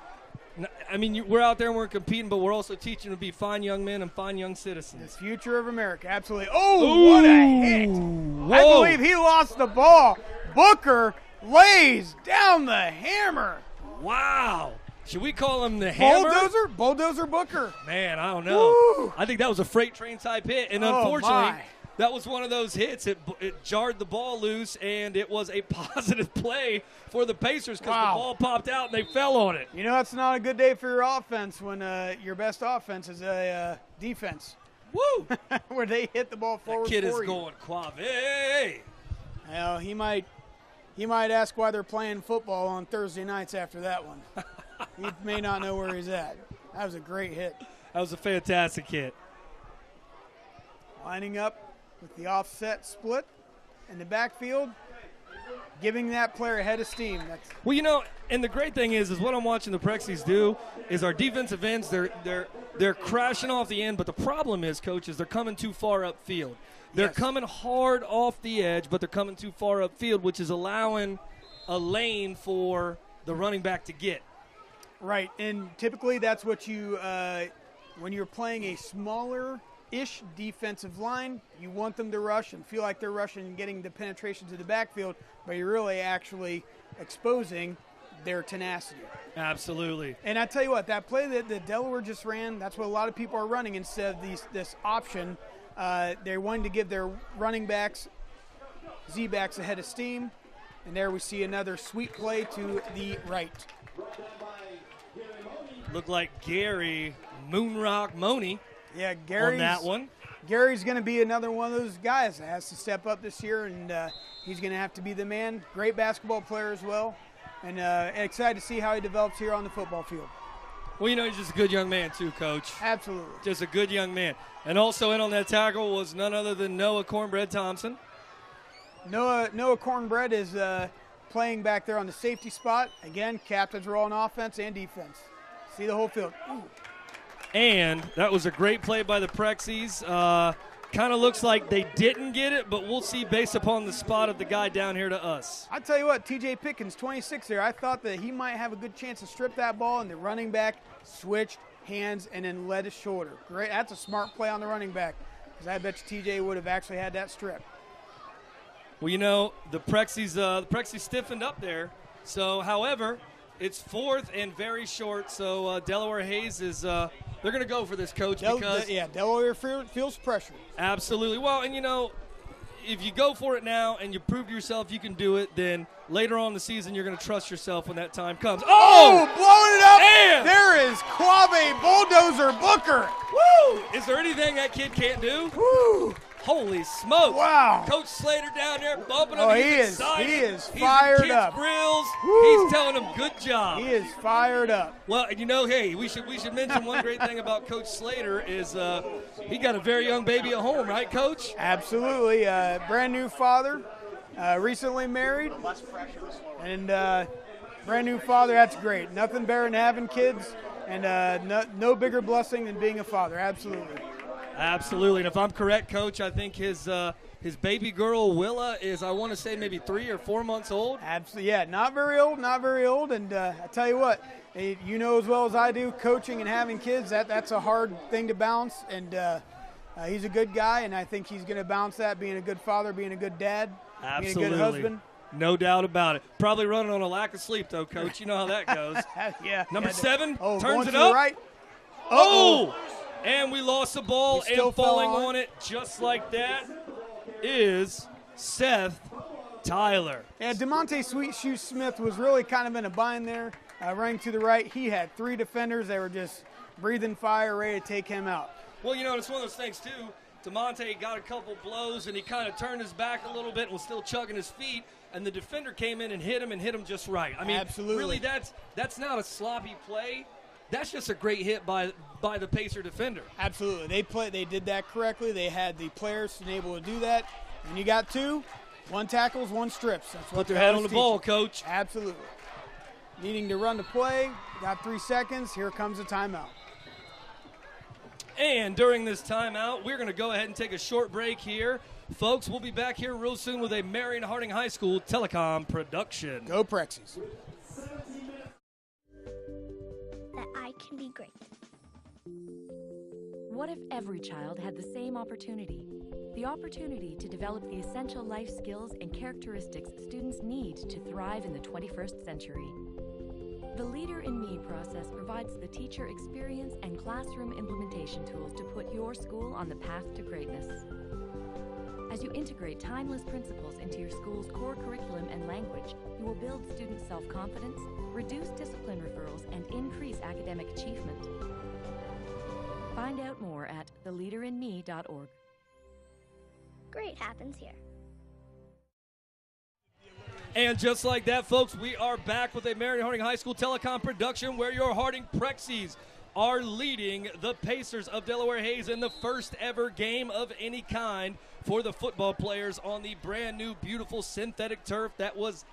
I mean, we're out there and we're competing, but we're also teaching to be fine young men and fine young citizens. The future of America. Absolutely. Oh, what a hit. Whoa. I believe he lost the ball. Booker lays down the hammer. Wow. Should we call him the hammer? Bulldozer Booker. Man, I don't know. Woo. I think that was a Freight Train type hit, and Oh, unfortunately, my. that was one of those hits. It jarred the ball loose, and it was a positive play for the Pacers because Wow. the ball popped out and they fell on it. You know, it's not a good day for your offense when your best offense is a defense Woo! where they hit the ball forward That kid is for you. going quave. Well, he might ask why they're playing football on Thursday nights after that one. He may not know where he's at. That was a great hit. That was a fantastic hit. Lining up with the offset split in the backfield, giving that player a head of steam. Well, you know, and the great thing is what I'm watching the Prexies do is our defensive ends, they're crashing off the end, but the problem is, coaches, they're coming too far upfield. They're Yes. coming hard off the edge, but they're coming too far upfield, which is allowing a lane for the running back to get. Right, and typically that's what you, when you're playing a smaller-ish defensive line, you want them to rush and feel like they're rushing and getting the penetration to the backfield, but you're really actually exposing their tenacity. Absolutely. And I tell you what, that play that Delaware just ran, that's what a lot of people are running instead of this option. They're wanting to give their running backs, Z-backs, a head of steam, and there we see another sweet play to the right. Looked like Gary Moonrock Money Yeah, on that one. Gary's going to be another one of those guys that has to step up this year, and he's going to have to be the man. Great basketball player as well, and excited to see how he develops here on the football field. Well, you know, he's just a good young man too, Coach. Absolutely. Just a good young man. And also in on that tackle was none other than Noah Cornbread Thompson. Noah Cornbread is playing back there on the safety spot. Again, captain's role on offense and defense. See the whole field. Ooh. And that was a great play by the Prexies. Kind of looks like they didn't get it, but we'll see based upon the spot of the guy down here to us. I tell you what, T.J. Pickens, 26 there. I thought that he might have a good chance to strip that ball, and the running back switched hands and then led his shoulder. Great. That's a smart play on the running back, because I bet you T.J. would have actually had that strip. Well, you know, the Prexies stiffened up there. So, however, it's 4th and very short. So Delaware Hayes is they're going to go for this, Coach, because Delaware feels pressure. Absolutely. Well, and you know, if you go for it now and you prove to yourself you can do it, then later on in the season you're going to trust yourself when that time comes. Oh, blowing it up! And There is Quave Bulldozer Booker. woo! Is there anything that kid can't do? Woo! Holy smokes! Wow. Coach Slater down there bumping him. Oh, He's he is. excited. He is He's fired in kids' up. Grills. Woo. He's telling them good job. He is fired up. Well, and you know, hey, we should mention one great thing about Coach Slater is he got a very young baby at home, right, Coach? Absolutely. Brand new father, recently married. And brand new father, that's great. Nothing better than having kids, and no bigger blessing than being a father. Absolutely. Absolutely. And if I'm correct, Coach, I think his baby girl, Willa, is, I want to say, maybe 3 or 4 months old. Absolutely. Yeah, not very old. And I tell you what, you know as well as I do, coaching and having kids, that's a hard thing to balance. And he's a good guy, and I think he's going to balance that, being a good father, being a good dad, Absolutely. being a good husband. No doubt about it. Probably running on a lack of sleep, though, Coach. You know how that goes. Yeah. Number 7 going turns it to the up. right. Oh! And we lost the ball, He still and fell falling on. on it just like that is Seth Tyler. Yeah, DeMonte Sweet Shoe Smith was really kind of in a bind there, running to the right. He had 3 defenders. They were just breathing fire, ready to take him out. Well, it's one of those things, too. DeMonte got a couple blows, and he kind of turned his back a little bit and was still chugging his feet, and the defender came in and hit him just right. I mean, absolutely. Really, that's not a sloppy play. That's just a great hit by the Pacer defender. Absolutely. They did that correctly. They had the players able to do that. And you got 2, 1 tackles, 1 strips. That's what Put their head on the ball, Coach. Absolutely. Needing to run the play, got 3 seconds. Here comes a timeout. And during this timeout, we're going to go ahead and take a short break here. Folks, we'll be back here real soon with a Marion Harding High School Telecom production. Go Prexies. That I can be great. What if every child had the same opportunity? The opportunity to develop the essential life skills and characteristics students need to thrive in the 21st century. The Leader in Me process provides the teacher experience and classroom implementation tools to put your school on the path to greatness. As you integrate timeless principles into your school's core curriculum and language, you will build student self-confidence, reduce discipline referrals, and increase academic achievement. Find out more at theleaderinme.org. Great happens here. And just like that, folks, we are back with a Marion Harding High School Telecom production where your Harding Prexies are leading the Pacers of Delaware Hayes in the first ever game of any kind for the football players on the brand new, beautiful synthetic turf that was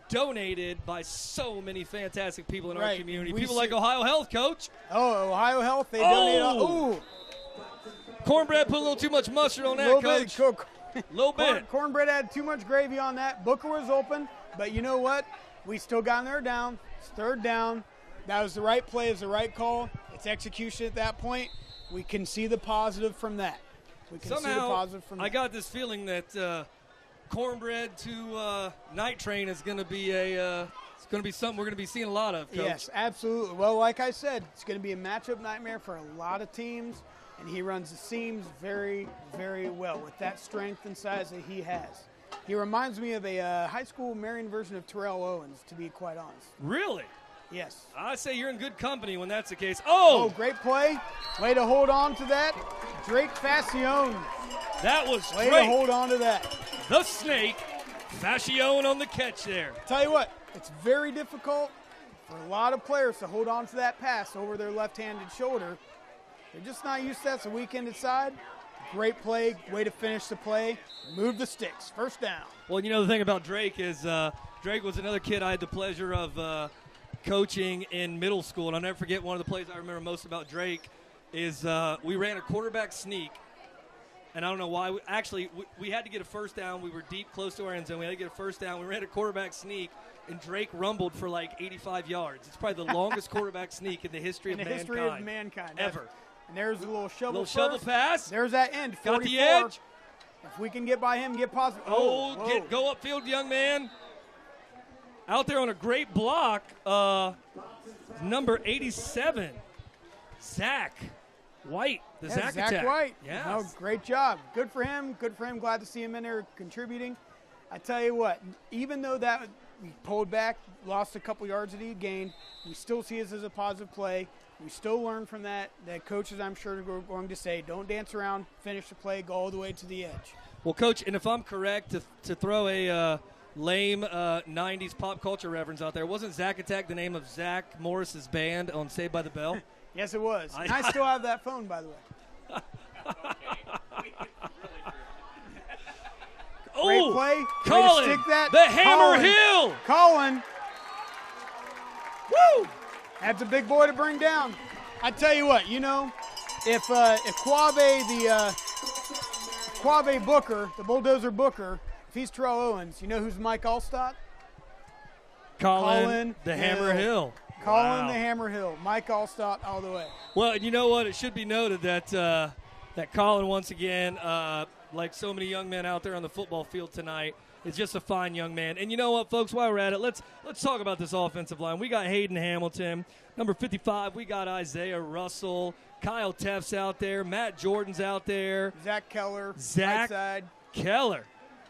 donated by so many fantastic people in our community. People like Ohio Health, Coach. Oh, Ohio Health, they donated. Ooh. Cornbread put a little too much mustard on that, Coach. A little bit. Cornbread had too much gravy on that. Booker was open, but you know what? We still got there down. It's 3rd down. That was the right play. It was the right call. It's execution at that point. We can see the positive from that. I got this feeling that Cornbread to Night Train is going to be it's going to be something we're going to be seeing a lot of, Coach. Yes, absolutely. Well, like I said, it's going to be a matchup nightmare for a lot of teams. And he runs the seams very, very well with that strength and size that he has. He reminds me of a high school Marion version of Terrell Owens, to be quite honest. Really? Yes. I say you're in good company when that's the case. Oh, great play. Way to hold on to that. Drake Fascione. That was Way to hold on to that. The snake, Fascione on the catch there. Tell you what, it's very difficult for a lot of players to hold on to that pass over their left-handed shoulder. They're just not used to that. It's a weak-ended side. Great play. Way to finish the play. Move the sticks. First down. Well, the thing about Drake is Drake was another kid I had the pleasure of coaching in middle school. And I'll never forget one of the plays I remember most about Drake is we ran a quarterback sneak. And I don't know why. We had to get a first down. We were deep close to our end zone. We had to get a first down. We ran a quarterback sneak, and Drake rumbled for like 85 yards. It's probably the longest quarterback sneak in the history of mankind. Ever. And there's a little shovel pass. There's that end. 44. Got the edge. If we can get by him, get positive. Go upfield, young man. Out there on a great block, number 87, Zach White. Zach attack. White. Yes. Oh, great job. Good for him. Glad to see him in there contributing. I tell you what, even though that we pulled back, lost a couple yards that he gained, we still see this as a positive play. We still learn from that. That coaches, I'm sure, are going to say, don't dance around, finish the play, go all the way to the edge. Well, Coach, and if I'm correct, to throw a lame 90s pop culture reference out there, wasn't Zach Attack the name of Zach Morris's band on Saved by the Bell? Yes, it was. And I still have that phone, by the way. Great play. Colin, stick that. the Hammer Hill. Colin. Woo! That's a big boy to bring down. I tell you what, if Quave Booker, the Bulldozer Booker, if he's Terrell Owens, you know who's Mike Allstott? Colin the Hammer Hill. Colin the Hammer Hill. Mike Allstott all the way. Well, and you know what? It should be noted that that Colin, once again, like so many young men out there on the football field tonight, is just a fine young man. And you know what, folks, while we're at it, let's talk about this offensive line. We got Hayden Hamilton. Number 55, we got Isaiah Russell. Kyle Teff's out there. Matt Jordan's out there. Zach Keller. Zach right side. Keller.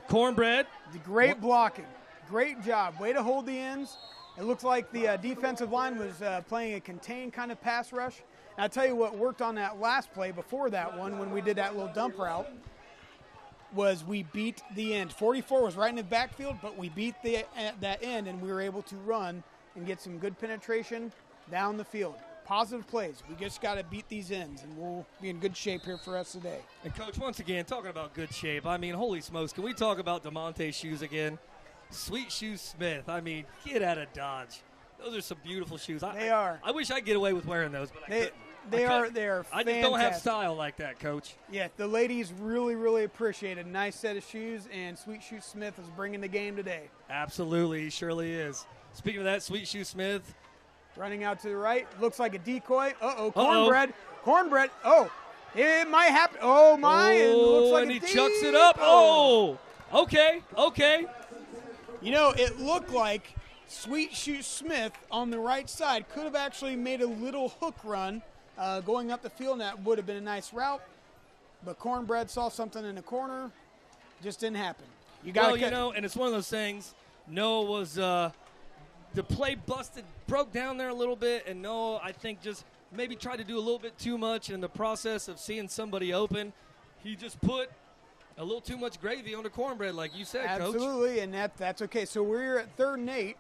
Cornbread. Great blocking. Great job. Way to hold the ends. It looks like the defensive line was playing a contained kind of pass rush. And I'll tell you what worked on that last play before that one when we did that little dump route was we beat the end. 44 was right in the backfield, but we beat that end, and we were able to run and get some good penetration down the field. Positive plays. We just got to beat these ends, and we'll be in good shape here for us today. And, Coach, once again, talking about good shape, I mean, holy smokes, can we talk about DeMonte's shoes again? Sweet Shoe Smith. I mean, get out of Dodge. Those are some beautiful shoes. They are. I wish I could get away with wearing those, but I couldn't. They are fantastic. I just don't have style like that, Coach. Yeah, the ladies really, really appreciate a nice set of shoes, and Sweet Shoe Smith is bringing the game today. Absolutely, he surely is. Speaking of that, Sweet Shoe Smith. Running out to the right. Looks like a decoy. Uh-oh, Cornbread. Cornbread. Oh, it might happen. Oh, my. It looks like and he chucks it up. Oh, okay. You know, it looked like Sweet Shoe Smith on the right side could have actually made a little hook run going up the field, and that would have been a nice route. But Cornbread saw something in the corner. Just didn't happen. And it's one of those things. Noah was the play broke down there a little bit, and Noah, I think, just maybe tried to do a little bit too much in the process of seeing somebody open. He just put a little too much gravy on the cornbread, like you said, Coach. Absolutely, and that's okay. So we're at 3rd and 8.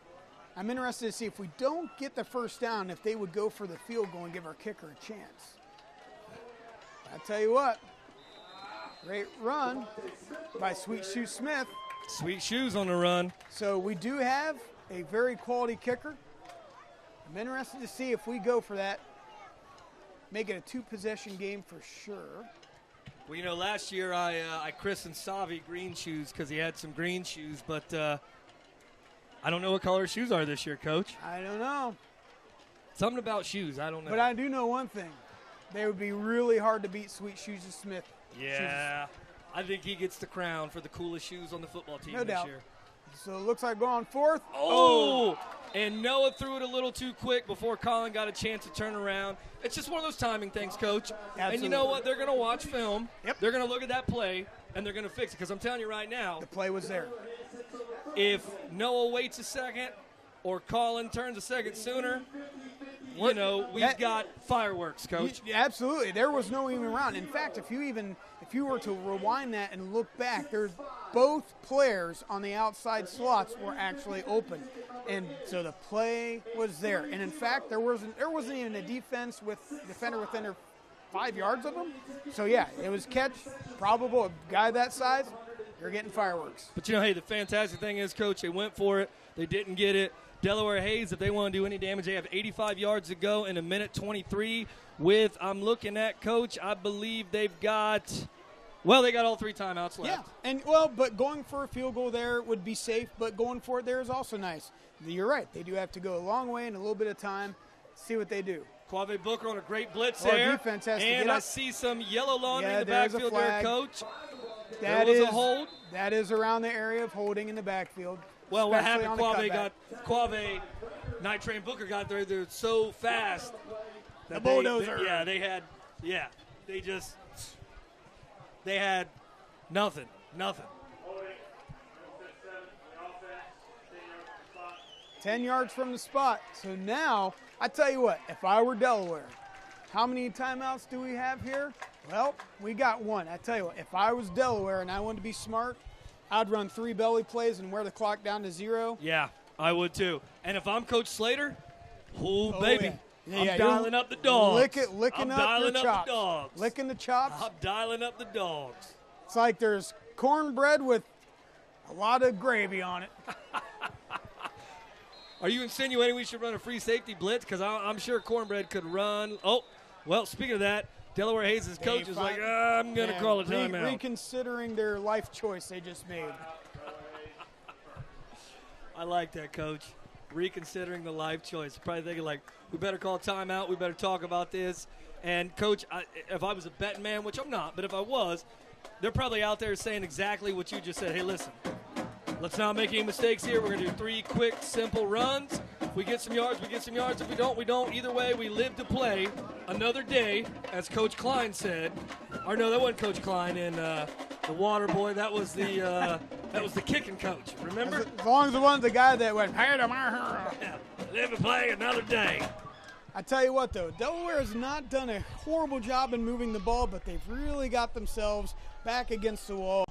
I'm interested to see if we don't get the first down, if they would go for the field goal and give our kicker a chance. I tell you what, great run by Sweet Shoe Smith. Sweet Shoes on the run. So we do have a very quality kicker. I'm interested to see if we go for that. Make it a 2-possession game for sure. Well, you know, last year I christened Savi Green Shoes because he had some green shoes, but I don't know what color shoes are this year, Coach. I don't know. Something about shoes, I don't know. But I do know one thing. They would be really hard to beat Sweet Shoes Smith. Yeah, I think he gets the crown for the coolest shoes on the football team this year. So it looks like going 4th. Oh! And Noah threw it a little too quick before Colin got a chance to turn around. It's just one of those timing things, Coach. Absolutely. And you know what? They're going to watch film. Yep. They're going to look at that play, and they're going to fix it. Because I'm telling you right now, the play was there. If Noah waits a second or Colin turns a second sooner, we've got fireworks, Coach. Absolutely. There was no even round. In fact, if you were to rewind that and look back, there's both players on the outside slots were actually open. And so the play was there. And in fact, there wasn't even a defense with defender within 5 yards of them. So yeah, it was catch, probable, a guy that size, you're getting fireworks. But hey, the fantastic thing is, Coach, they went for it. They didn't get it. Delaware Hayes, if they want to do any damage, they have 85 yards to go in 1:23 with, I'm looking at, Coach, I believe they've got, they got all 3 timeouts left. Yeah, but going for a field goal there would be safe, but going for it there is also nice. You're right. They do have to go a long way in a little bit of time. See what they do. Quave Booker on a great blitz Our there. defense has to and get I up. see some yellow laundry in the there's a backfield there, flag. Coach. That there was is a hold. That is around the area of holding in the backfield. Well, what especially happened? on the cutback. Quave, Night Train Booker got there. They're so fast. The bulldozer. They had nothing. 10 yards from the spot. So now, I tell you what, if I were Delaware, how many timeouts do we have here? Well, we got 1. I tell you what, if I was Delaware and I wanted to be smart, I'd run 3 belly plays and wear the clock down to 0. Yeah, I would too. And if I'm Coach Slater, baby, yeah. I'm dialing up the dogs. Licking the chops. I'm dialing up the dogs. It's like there's cornbread with a lot of gravy on it. Are you insinuating we should run a free safety blitz? Because I'm sure Cornbread could run. Oh, well, speaking of that, Delaware Hayes' coach is like, I'm going to call a timeout. Reconsidering their life choice they just made. I like that, Coach. Reconsidering the life choice. Probably thinking, like, we better call a timeout. We better talk about this. And, Coach, if I was a betting man, which I'm not, but if I was, they're probably out there saying exactly what you just said. Hey, listen. Let's not make any mistakes here. We're going to do 3 quick, simple runs. If we get some yards, we get some yards. If we don't, we don't. Either way, we live to play another day, as Coach Klein said. Or no, that wasn't Coach Klein in the water boy. That was the kicking coach. Remember? As long as it wasn't the guy that went, yeah, live to play another day. I tell you what, though, Delaware has not done a horrible job in moving the ball, but they've really got themselves back against the wall.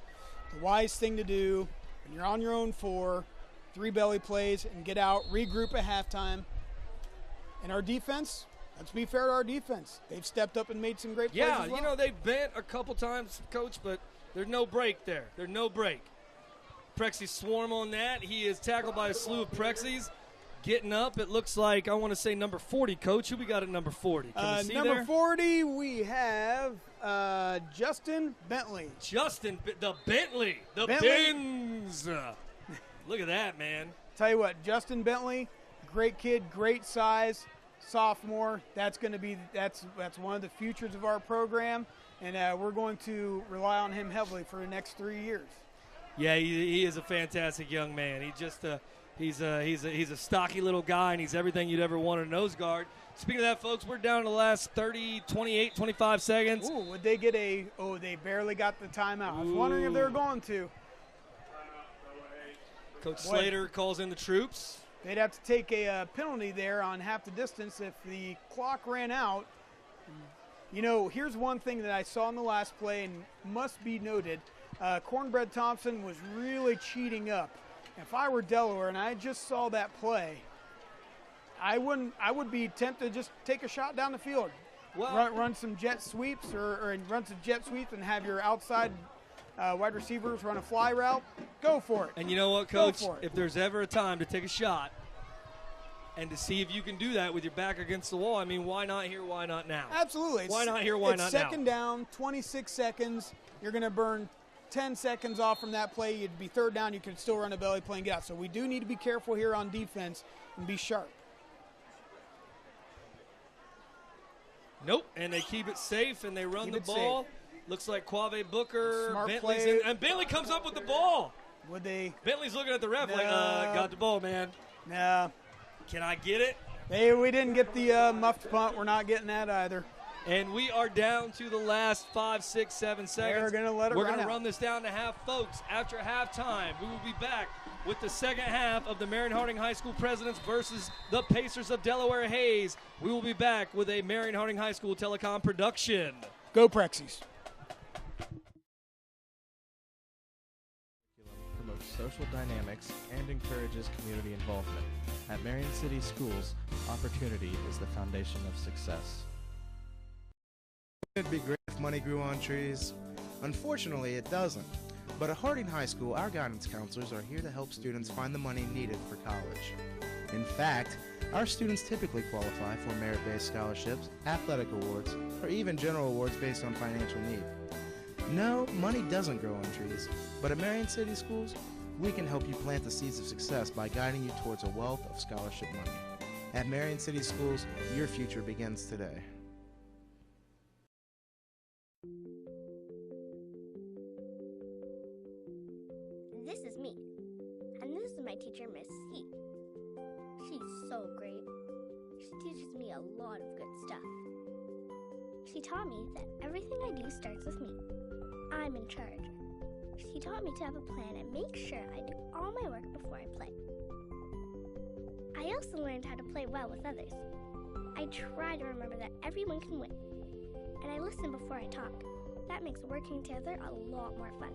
The wise thing to do when you're on your own 4, 3 belly plays, and get out, regroup at halftime. And our defense, let's be fair to our defense. They've stepped up and made some great plays as well. You know, they've bent a couple times, Coach, but there's no break there. There's no break. Prexy swarm on that. He is tackled by a slew of Prexys. Getting up, it looks like, I want to say number 40, Coach. Who we got at number 40? Can we see number there? 40, we have Justin Bentley. The Bentley. The Bentley. Benz. Look at that, man. Tell you what, Justin Bentley, great kid, great size, sophomore. That's going to be that's one of the futures of our program, and we're going to rely on him heavily for the next 3 years. Yeah, he is a fantastic young man. He just he's a stocky little guy, and he's everything you'd ever want in a nose guard. Speaking of that, folks, we're down to the last 30, 28, 25 seconds. Ooh, would they get they barely got the timeout. I was wondering if they were going to. Coach Slater calls in the troops. They'd have to take a penalty there on half the distance if the clock ran out. You know, here's one thing that I saw in the last play and must be noted. Cornbread Thompson was really cheating up. If I were Delaware and I just saw that play, I would be tempted to just take a shot down the field. Well, Run some jet sweeps or run some jet sweeps and have your outside wide receivers run a fly route. Go for it. And you know what, Coach? If there's ever a time to take a shot and to see if you can do that with your back against the wall, I mean, why not here? Why not now? Absolutely. Why not here? Why not now? It's second down, 26 seconds. You're going to burn 10 seconds off from that play. You'd be third down. You could still run a belly play and get out. So we do need to be careful here on defense and be sharp. Nope. And they keep it safe, and they run the ball. Safe. Looks like Quave Booker. Smart Bentley's play. in, and Bentley comes up with the ball. Would they? Bentley's looking at the ref like, got the ball, man. No. Can I get it? We didn't get the muffed punt. We're not getting that either. And we are down to the last 5, 6, 7 seconds. We're going to let it We're run going to out. run this down to half, folks. After halftime, we will be back with the second half of the Marion Harding High School Presidents versus the Pacers of Delaware Hayes. We will be back with a Marion Harding High School Telecom production. Go Prexys. Promotes social dynamics and encourages community involvement. At Marion City Schools, opportunity is the foundation of success. It'd be great if money grew on trees. Unfortunately, it doesn't. But at Harding High School, our guidance counselors are here to help students find the money needed for college. In fact, our students typically qualify for merit-based scholarships, athletic awards, or even general awards based on financial need. No, money doesn't grow on trees, but at Marion City Schools, we can help you plant the seeds of success by guiding you towards a wealth of scholarship money. At Marion City Schools, your future begins today. This is me, and this is my teacher, Miss C. She's so great. She teaches me a lot of good stuff. She taught me that everything I do starts with me. I'm in charge. She taught me to have a plan and make sure I do all my work before I play. I also learned how to play well with others. I try to remember that everyone can win. And I listen before I talk. That makes working together a lot more fun.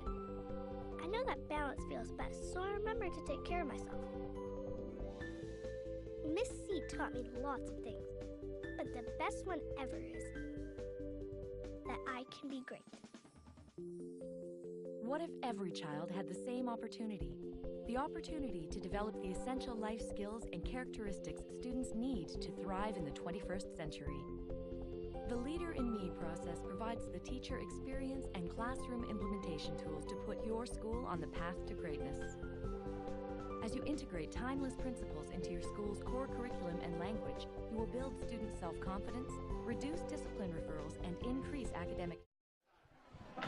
I know that balance feels best, so I remember to take care of myself. Miss C taught me lots of things, but the best one ever is that I can be great. What if every child had the same opportunity? The opportunity to develop the essential life skills and characteristics students need to thrive in the 21st century. The Leader in Me process provides the teacher experience and classroom implementation tools to put your school on the path to greatness. As you integrate timeless principles into your school's core curriculum and language, you will build student self-confidence, reduce discipline referrals, and increase academic.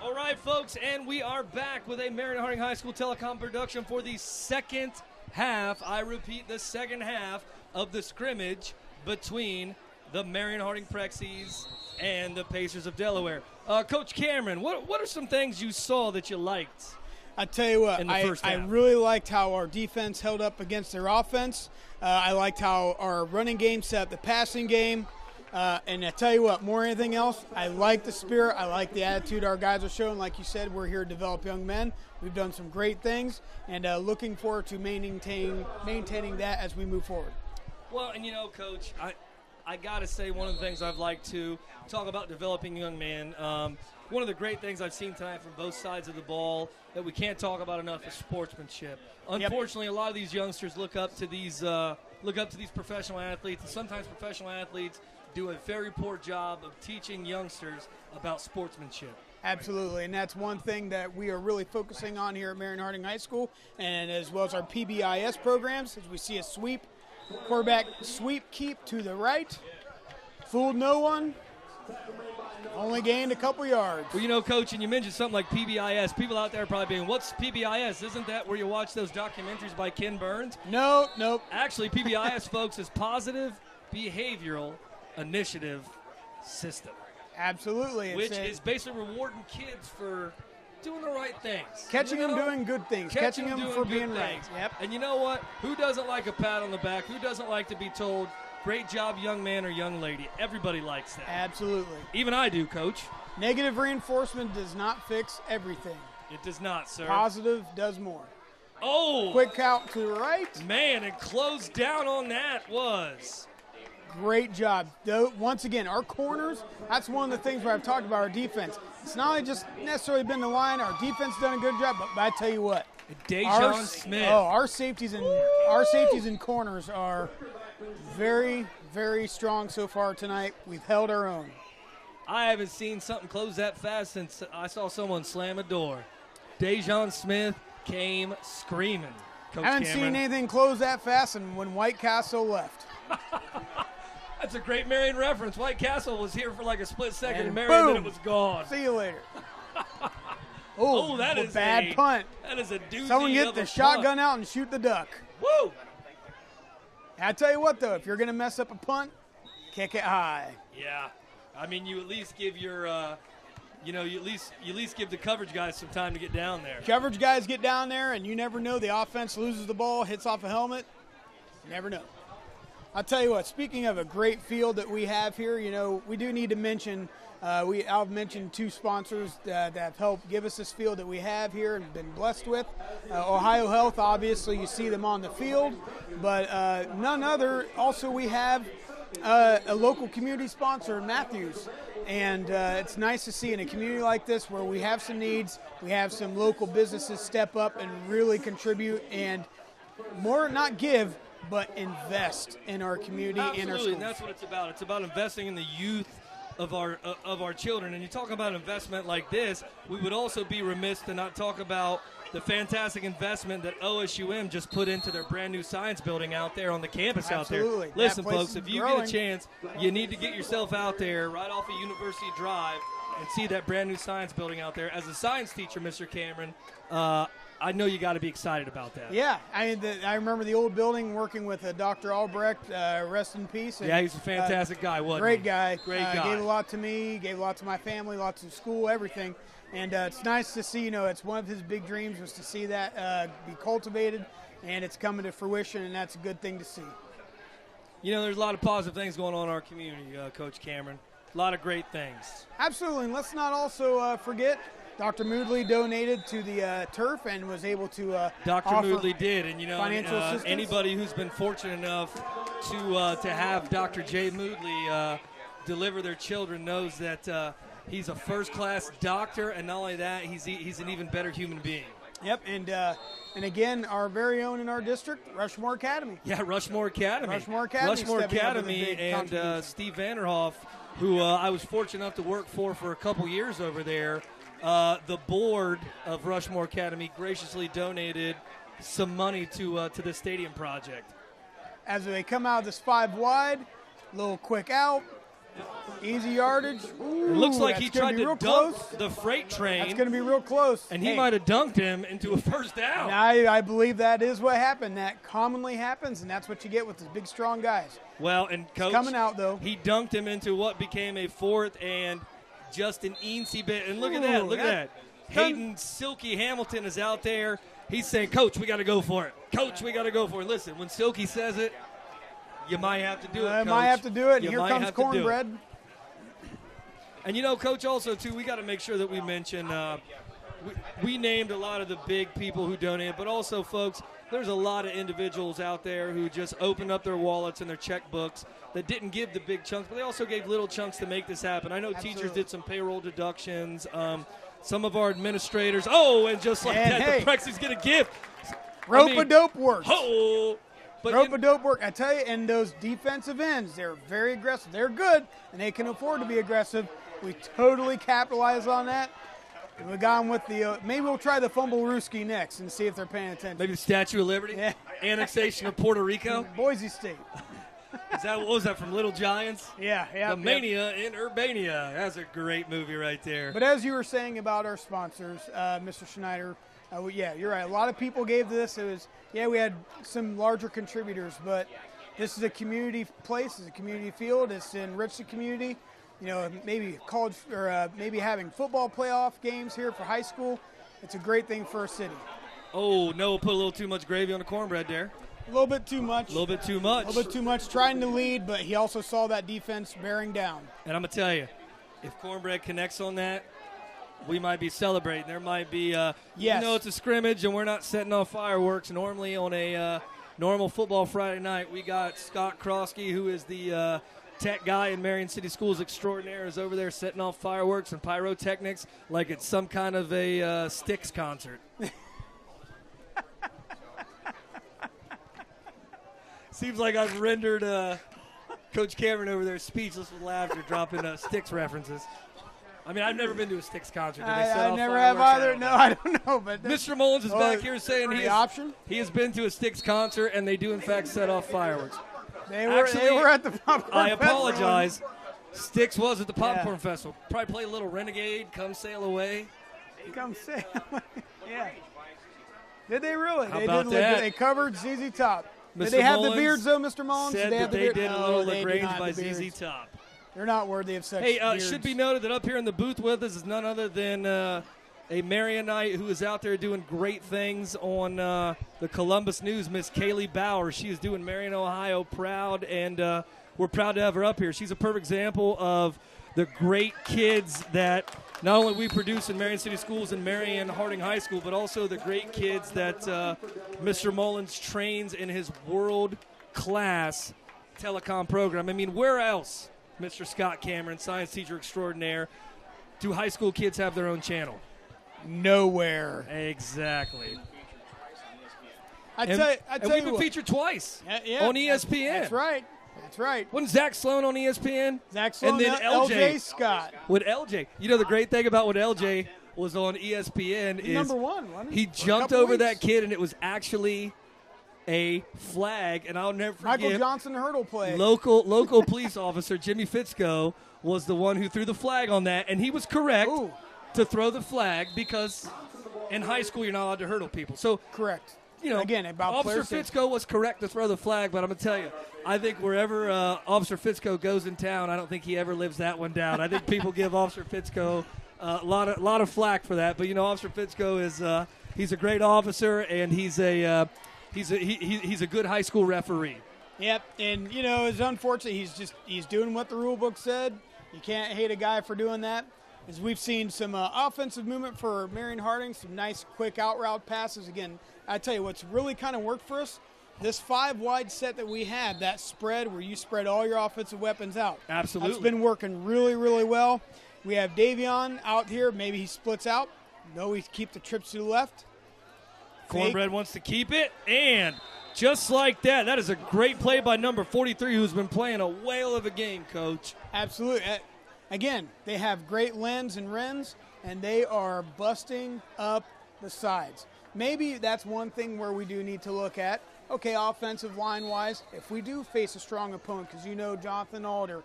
All right, folks, and we are back with a Marion Harding High School Telecom production for the second half. I repeat, the second half of the scrimmage between the Marion Harding Prexys and the Pacers of Delaware. Coach Cameron, what are some things you saw that you liked? I tell you what, in the first I half. really liked how our defense held up against their offense. I liked how our running game set up the passing game. And I tell you what, more than anything else, I like the spirit. I like the attitude our guys are showing. Like you said, we're here to develop young men. We've done some great things, and looking forward to maintaining that as we move forward. Well, and Coach, I got to say one of the things I've liked to talk about developing young men. One of the great things I've seen tonight from both sides of the ball that we can't talk about enough is sportsmanship. Unfortunately, a lot of these youngsters look up to these professional athletes, and sometimes professional athletes do a very poor job of teaching youngsters about sportsmanship. Absolutely, and that's one thing that we are really focusing on here at Marion Harding High School, and as well as our PBIS programs, as we see a sweep, quarterback sweep, keep to the right, fooled no one, only gained a couple yards. Well, Coach, and you mentioned something like PBIS. People out there are probably being, what's PBIS? Isn't that where you watch those documentaries by Ken Burns? Nope. Actually, PBIS, folks, is Positive Behavioral Initiative System. Absolutely. Which is basically rewarding kids for doing the right things. Catching them doing good things. Catching them for being right. Yep. And you know what? Who doesn't like a pat on the back? Who doesn't like to be told, great job, young man or young lady? Everybody likes that. Absolutely. Even I do, Coach. Negative reinforcement does not fix everything. It does not, sir. Positive does more. Oh! Quick out to the right. Man, and closed down on that was... Great job. Though, once again, our corners, that's one of the things where I've talked about our defense. It's not only just necessarily been the line, our defense done a good job, but I tell you what. Dejon Smith. Our safeties and corners are very, very strong so far tonight. We've held our own. I haven't seen something close that fast since I saw someone slam a door. Dejon Smith came screaming. Coach I haven't Cameron. seen anything close that fast and when White Castle left. That's a great Marion reference. White Castle was here for like a split second, and Marion, boom, then it was gone. See you later. That is a bad punt. That is a doozy. Someone get of the a shotgun punt. out and shoot the duck. Woo! I tell you what, though, if you're going to mess up a punt, kick it high. Yeah, I mean, you at least give your, you at least give the coverage guys some time to get down there. Coverage guys get down there, and you never know. The offense loses the ball, hits off a helmet. You never know. I'll tell you what, speaking of a great field that we have here, we do need to mention, I've mentioned two sponsors that have helped give us this field that we have here and been blessed with. Ohio Health, obviously, you see them on the field, but none other. Also, we have a local community sponsor, Matthews. And it's nice to see in a community like this where we have some needs, we have some local businesses step up and really contribute and more not give, but invest in our community and our schools. And that's what it's about. It's about investing in the youth of our children. And you talk about investment like this, we would also be remiss to not talk about the fantastic investment that OSUM just put into their brand new science building out there on the campus Absolutely. out there. Listen, That place folks, is if you growing. get a chance, you need to get yourself out there right off of University Drive and see that brand new science building out there. As a science teacher, Mr. Cameron, I know you got to be excited about that. Yeah, I remember the old building working with Dr. Albrecht, rest in peace. And, Yeah, he's a fantastic guy, wasn't great he? guy. Great guy. Gave a lot to me, gave a lot to my family, lots of school, everything. And it's nice to see, it's one of his big dreams was to see that be cultivated, and it's coming to fruition, and that's a good thing to see. There's a lot of positive things going on in our community, Coach Cameron. A lot of great things. Absolutely, and let's not also forget Dr. Moodley donated to the turf and was able to Dr. offer Moodley did, and financial assistance. Anybody who's been fortunate enough to have Dr. J. Moodley deliver their children knows that he's a first-class doctor, and not only that, he's an even better human being. Yep, and again, our very own in our district, Rushmore Academy. Yeah, Rushmore Academy. Rushmore Academy Rushmore stepping up with a Academy, big and contribution. Steve Vanderhoff, who I was fortunate enough to work for a couple years over there. The board of Rushmore Academy graciously donated some money to the stadium project. As they come out of this 5 wide, little quick out, easy yardage. Ooh, It looks like that's he gonna tried be to real dunk close. the freight train. That's going to be real close. And he Hey, might have dunked him into a first down. and I believe that is what happened. That commonly happens, and that's what you get with the big, strong guys. Well, and Coach, coming out, though. he dunked him into what became a 4th and just an eensy bit. And look at that. Ooh, Look at that. Hayden Silky Hamilton is out there. He's saying, Coach, we got to go for it. Coach, we got to go for it. Listen, when Silky says it, you might have to do it, Coach. Might have to do it. You Here might comes have to do it. cornbread. And, Coach, also, too, we got to make sure that we mention we named a lot of the big people who donated, but also, folks, there's a lot of individuals out there who just opened up their wallets and their checkbooks that didn't give the big chunks, but they also gave little chunks to make this happen. I know teachers did some payroll deductions. Some of our administrators. Oh, and just like that, the Prexy's get a gift. Rope-a-dope works. Oh, Rope-a-dope work. I tell you, and those defensive ends, they're very aggressive. They're good, and they can afford to be aggressive. We totally capitalize on that. And we got them with the maybe we'll try the Fumble-Rooski next and see if they're paying attention. Maybe the Statue of Liberty? Yeah. Annexation of Puerto Rico? Boise State. What was that from Little Giants? Yeah. The Mania in Urbania. That's a great movie right there. But as you were saying about our sponsors, Mr. Schneider, you're right. A lot of people gave this. We had some larger contributors, but this is a community place. It's a community field. It's to enrich the community. Maybe college or maybe having football playoff games here for high school. It's a great thing for our city. Oh, no, put a little too much gravy on the cornbread there. A little bit too much. A little bit too much. A little bit too much, trying to lead, but he also saw that defense bearing down. And I'm going to tell you, if cornbread connects on that, we might be celebrating. There might be, it's a scrimmage and we're not setting off fireworks. Normally on a normal football Friday night, we got Scott Krosky, who is the tech guy in Marion City Schools extraordinaire, is over there setting off fireworks and pyrotechnics like it's some kind of a Styx concert. Seems like I've rendered Coach Cameron over there speechless with laughter, dropping Styx references. I mean, I've never been to a Styx concert. I never have either. No, I don't know. But Mr. Mullins is back here saying he has been to a Styx concert, and they do, in fact, set off fireworks. They were at the Popcorn I apologize. Styx was at the Popcorn Festival. Probably play a little Renegade, Come Sail Away. Come Sail Away. Yeah. Did they really? How about that? They covered ZZ Top. Did Mr. they have Mullins the beards, though, Mr. Mullins? Said did they did a little LaGrange by ZZ Top. They're not worthy of such Hey, beards. should be noted that up here in the booth with us is none other than a Marionite who is out there doing great things on the Columbus News, Miss Kaylee Bauer. She is doing Marion, Ohio proud, and we're proud to have her up here. She's a perfect example of the great kids that not only we produce in Marion City Schools and Marion Harding High School, but also the great kids that Mr. Mullins trains in his world-class telecom program. I mean, where else, Mr. Scott Cameron, science teacher extraordinaire, do high school kids have their own channel? Nowhere. Exactly. I tell you, we've been featured twice on ESPN. That's right. That's right. Wasn't Zach Sloan on ESPN? Zach Sloan and then LJ Scott. With LJ. The great thing about when LJ was on ESPN is number one, wasn't he jumped over that kid, and it was actually a flag, and I'll never forget. Michael Johnson hurdle play. Local police officer Jimmy Fitzko was the one who threw the flag on that, and he was correct to throw the flag because in high school you're not allowed to hurdle people. So correct. Again, about Officer Fitzko was correct to throw the flag, but I'm going to tell you, I think wherever Officer Fitzko goes in town, I don't think he ever lives that one down. I think people give Officer Fitzko a lot of flack for that. But Officer Fitzko is he's a great officer, and he's a good high school referee. Yep, and it's unfortunate. He's doing what the rule book said. You can't hate a guy for doing that. As we've seen some offensive movement for Marion Harding, some nice quick out route passes. Again, I tell you what's really kind of worked for us, this 5-wide set that we had, that spread where you spread all your offensive weapons out. Absolutely. That's been working really, really well. We have Davion out here. Maybe he splits out. No, we keep the trips to the left. Cornbread wants to keep it, and just like that is a great play by number 43, who's been playing a whale of a game, Coach. Absolutely. Again, they have great lens and wrens, and they are busting up the sides. Maybe that's one thing where we do need to look at. Okay, offensive line-wise, if we do face a strong opponent, because Jonathan Alder,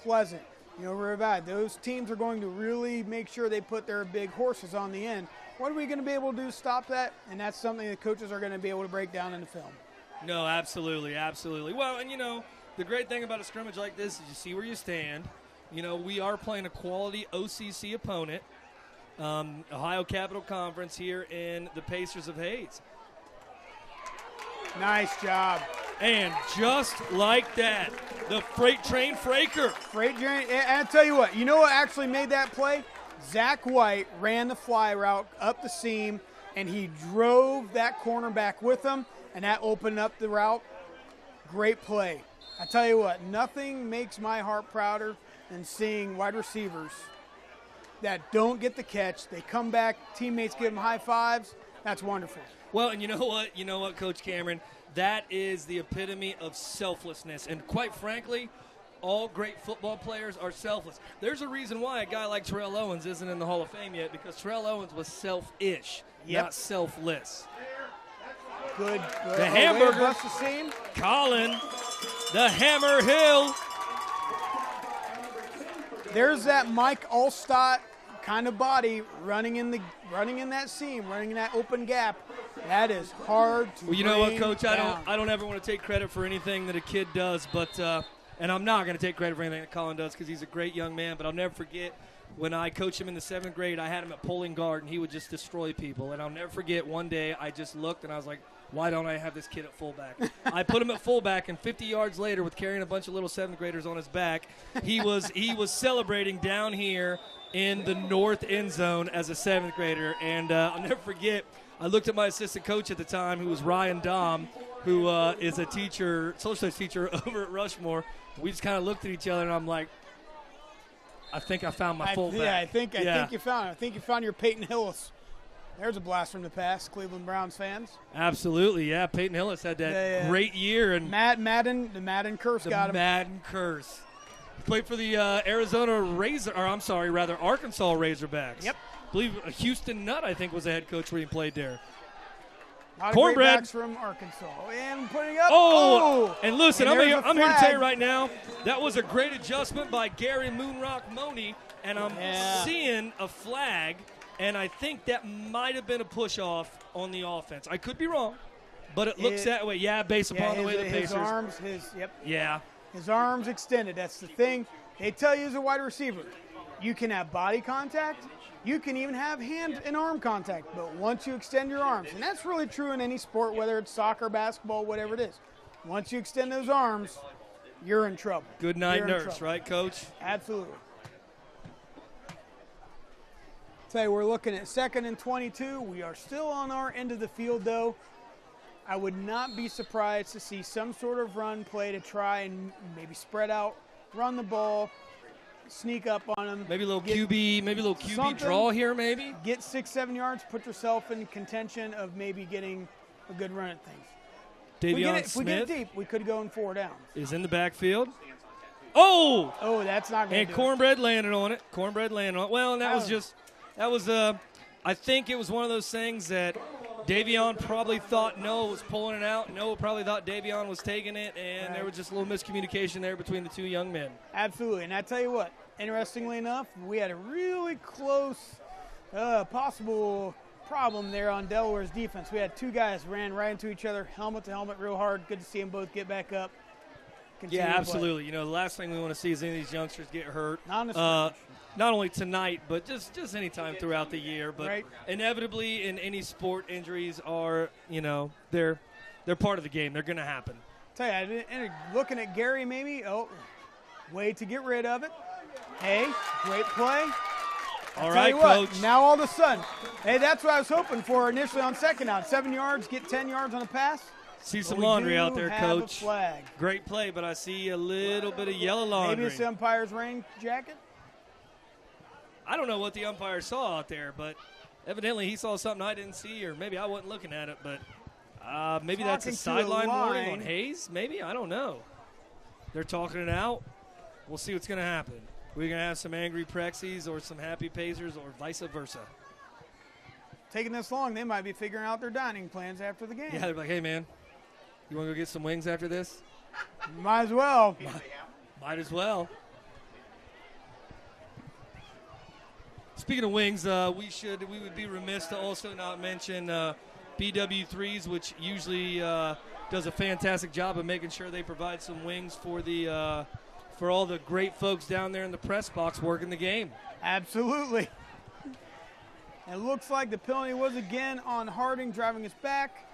Pleasant, Rivad, those teams are going to really make sure they put their big horses on the end. What are we going to be able to do to stop that? And that's something the coaches are going to be able to break down in the film. No, absolutely, absolutely. Well, and the great thing about a scrimmage like this is you see where you stand. We are playing a quality OCC opponent. Ohio Capital Conference here in the Pacers of Hayes. Nice job. And just like that, the freight train Fraker. Freight train. And I tell you what actually made that play? Zach White ran the fly route up the seam, and he drove that cornerback with him, and that opened up the route. Great play. I tell you what, nothing makes my heart prouder than seeing wide receivers that don't get the catch. They come back, teammates give them high fives. That's wonderful. Well, and you know what, Coach Cameron? That is the epitome of selflessness. And quite frankly, all great football players are selfless. There's a reason why a guy like Terrell Owens isn't in the Hall of Fame yet, because Terrell Owens was selfish, not selfless. Good. The hamburger. Bust the seam. Colin, the Hammer Hill. There's that Mike Allstott kind of body running in that seam, running in that open gap. That is hard to. Well, you know what, bring Coach? down. I don't ever want to take credit for anything that a kid does, but and I'm not going to take credit for anything that Colin does because he's a great young man. But I'll never forget when I coached him in the 7th grade. I had him at pulling guard, and he would just destroy people. And I'll never forget one day I just looked and I was like, why don't I have this kid at fullback? I put him at fullback, and 50 yards later, with carrying a bunch of little 7th graders on his back, he was celebrating down here in the north end zone as a 7th grader. And I'll never forget, I looked at my assistant coach at the time, who was Ryan Dom, who is a teacher, social studies teacher over at Rushmore. We just kind of looked at each other, and I'm like, I think I found my fullback. Yeah, I think you found it. I think you found your Peyton Hillis. There's a blast from the past, Cleveland Browns fans. Absolutely, yeah. Peyton Hillis had that great year, and the Madden curse got him. The Madden curse. He played for the Arkansas Razorbacks. Yep. I believe Houston Nutt, I think, was the head coach when he played there. Cornbread from Arkansas, and putting up. Oh, and listen, and I'm here to tell you right now, that was a great adjustment by Gary Moonrock Money, and I'm seeing a flag. And I think that might have been a push-off on the offense. I could be wrong, but it looks that way. Yeah, based upon the way the Pacers. His arms extended. That's the thing. They tell you as a wide receiver, you can have body contact. You can even have hand and arm contact. But once you extend your arms, and that's really true in any sport, whether it's soccer, basketball, whatever it is. Once you extend those arms, you're in trouble. Good night, nurse, right, Coach? Absolutely. Say we're looking at 2nd and 22. We are still on our end of the field, though. I would not be surprised to see some sort of run play to try and maybe spread out, run the ball, sneak up on them. Maybe a little QB draw here, maybe. Get 6-7 yards. Put yourself in contention of maybe getting a good run at things. Davion If we get it deep, we could go in 4 downs. Is in the backfield. Oh, that's not going to And Cornbread landed on it. Well, and that was I think it was one of those things that Davion probably thought Noah was pulling it out. Noah probably thought Davion was taking it, and there was just a little miscommunication there between the two young men. Absolutely. And I tell you what, interestingly enough, we had a really close possible problem there on Delaware's defense. We had 2 guys ran right into each other, helmet to helmet, real hard. Good to see them both get back up. Yeah, absolutely. The last thing we want to see is any of these youngsters get hurt. Not only tonight, but just any time throughout the year. But inevitably, in any sport, injuries are, they're part of the game. They're going to happen. Tell you, looking at Gary, maybe. Way to get rid of it. Hey, great play. All right, Coach. Now all of a sudden, hey, that's what I was hoping for initially on 2nd down. 7 yards, get 10 yards on a pass. See some laundry out there, Coach. A flag. Great play, but I see a little bit of yellow laundry. Maybe it's the umpire's rain jacket. I don't know what the umpire saw out there, but evidently he saw something I didn't see, or maybe I wasn't looking at it. But maybe that's a sideline warning on Hayes. Maybe, I don't know. They're talking it out. We'll see what's going to happen. We're going to have some angry Prexies or some happy Pacers or vice versa. Taking this long, they might be figuring out their dining plans after the game. Yeah, they're like, hey, man, you want to go get some wings after this? Might as well. Might as well. Speaking of wings, we would be remiss to also not mention BW3s, which usually does a fantastic job of making sure they provide some wings for all the great folks down there in the press box working the game. Absolutely. It looks like the penalty was again on Harding, driving us back.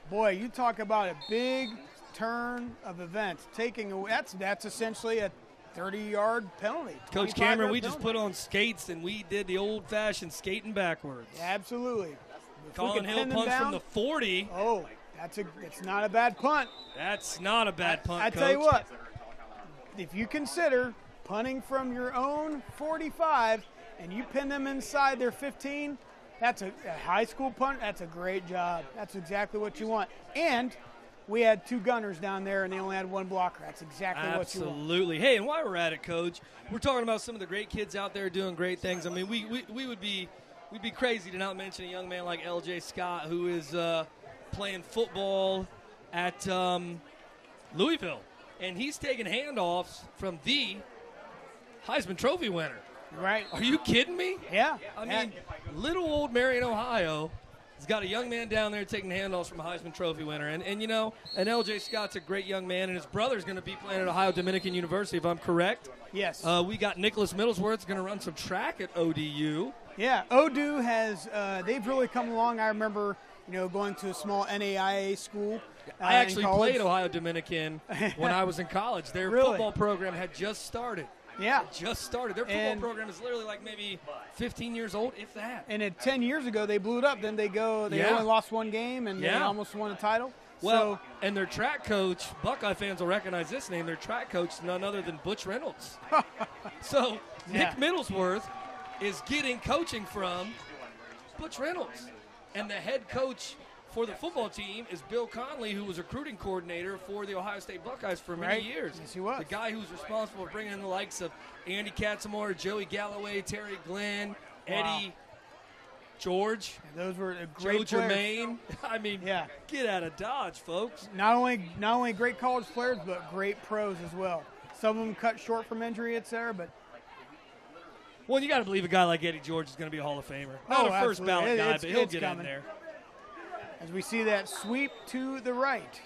Boy, you talk about a big turn of events. That's essentially a 30-yard penalty. Coach Cameron, we just put on skates and we did the old-fashioned skating backwards. Absolutely. Colin Hill punts from the 40. Oh, it's not a bad punt. That's not a bad punt, I Coach. tell you what, if you consider punting from your own 45 and you pin them inside their 15, that's a high school punt. That's a great job. That's exactly what you want. And we had 2 gunners down there, and they only had 1 blocker. That's exactly what you want. Absolutely. Hey, and while we're at it, Coach, we're talking about some of the great kids out there doing great things. I mean, we'd be crazy to not mention a young man like L.J. Scott, who is playing football at Louisville, and he's taking handoffs from the Heisman Trophy winner. Right. Are you kidding me? Yeah. I mean, little old Marion, Ohio, has got a young man down there taking handoffs from a Heisman Trophy winner. And you know, and L.J. Scott's a great young man, and his brother's going to be playing at Ohio Dominican University, if I'm correct. Yes. We got Nicholas Middlesworth's going to run some track at ODU. Yeah, ODU has they've really come along. I remember, going to a small NAIA school. I actually played Ohio Dominican when I was in college. Their football program had just started. Yeah. Just started. Their football program is literally like maybe 15 years old, if that. And 10 years ago, they blew it up. Then they only lost 1 game, and they almost won a title. Well, and their track coach, Buckeye fans will recognize this name, their track coach is none other than Butch Reynolds. So Nick Middlesworth is getting coaching from Butch Reynolds. And the head coach for the football team is Bill Conley, who was recruiting coordinator for the Ohio State Buckeyes for many years. Yes, he was. The guy who's responsible for bringing in the likes of Andy Katzenmoyer, Joey Galloway, Terry Glenn, Eddie George. And those were great Joe players. Germain. I mean, get out of Dodge, folks. Not only great college players, but great pros as well. Some of them cut short from injury, etc. But well, you got to believe a guy like Eddie George is going to be a Hall of Famer. Not a first ballot guy, but he'll get in there. As we see that sweep to the right.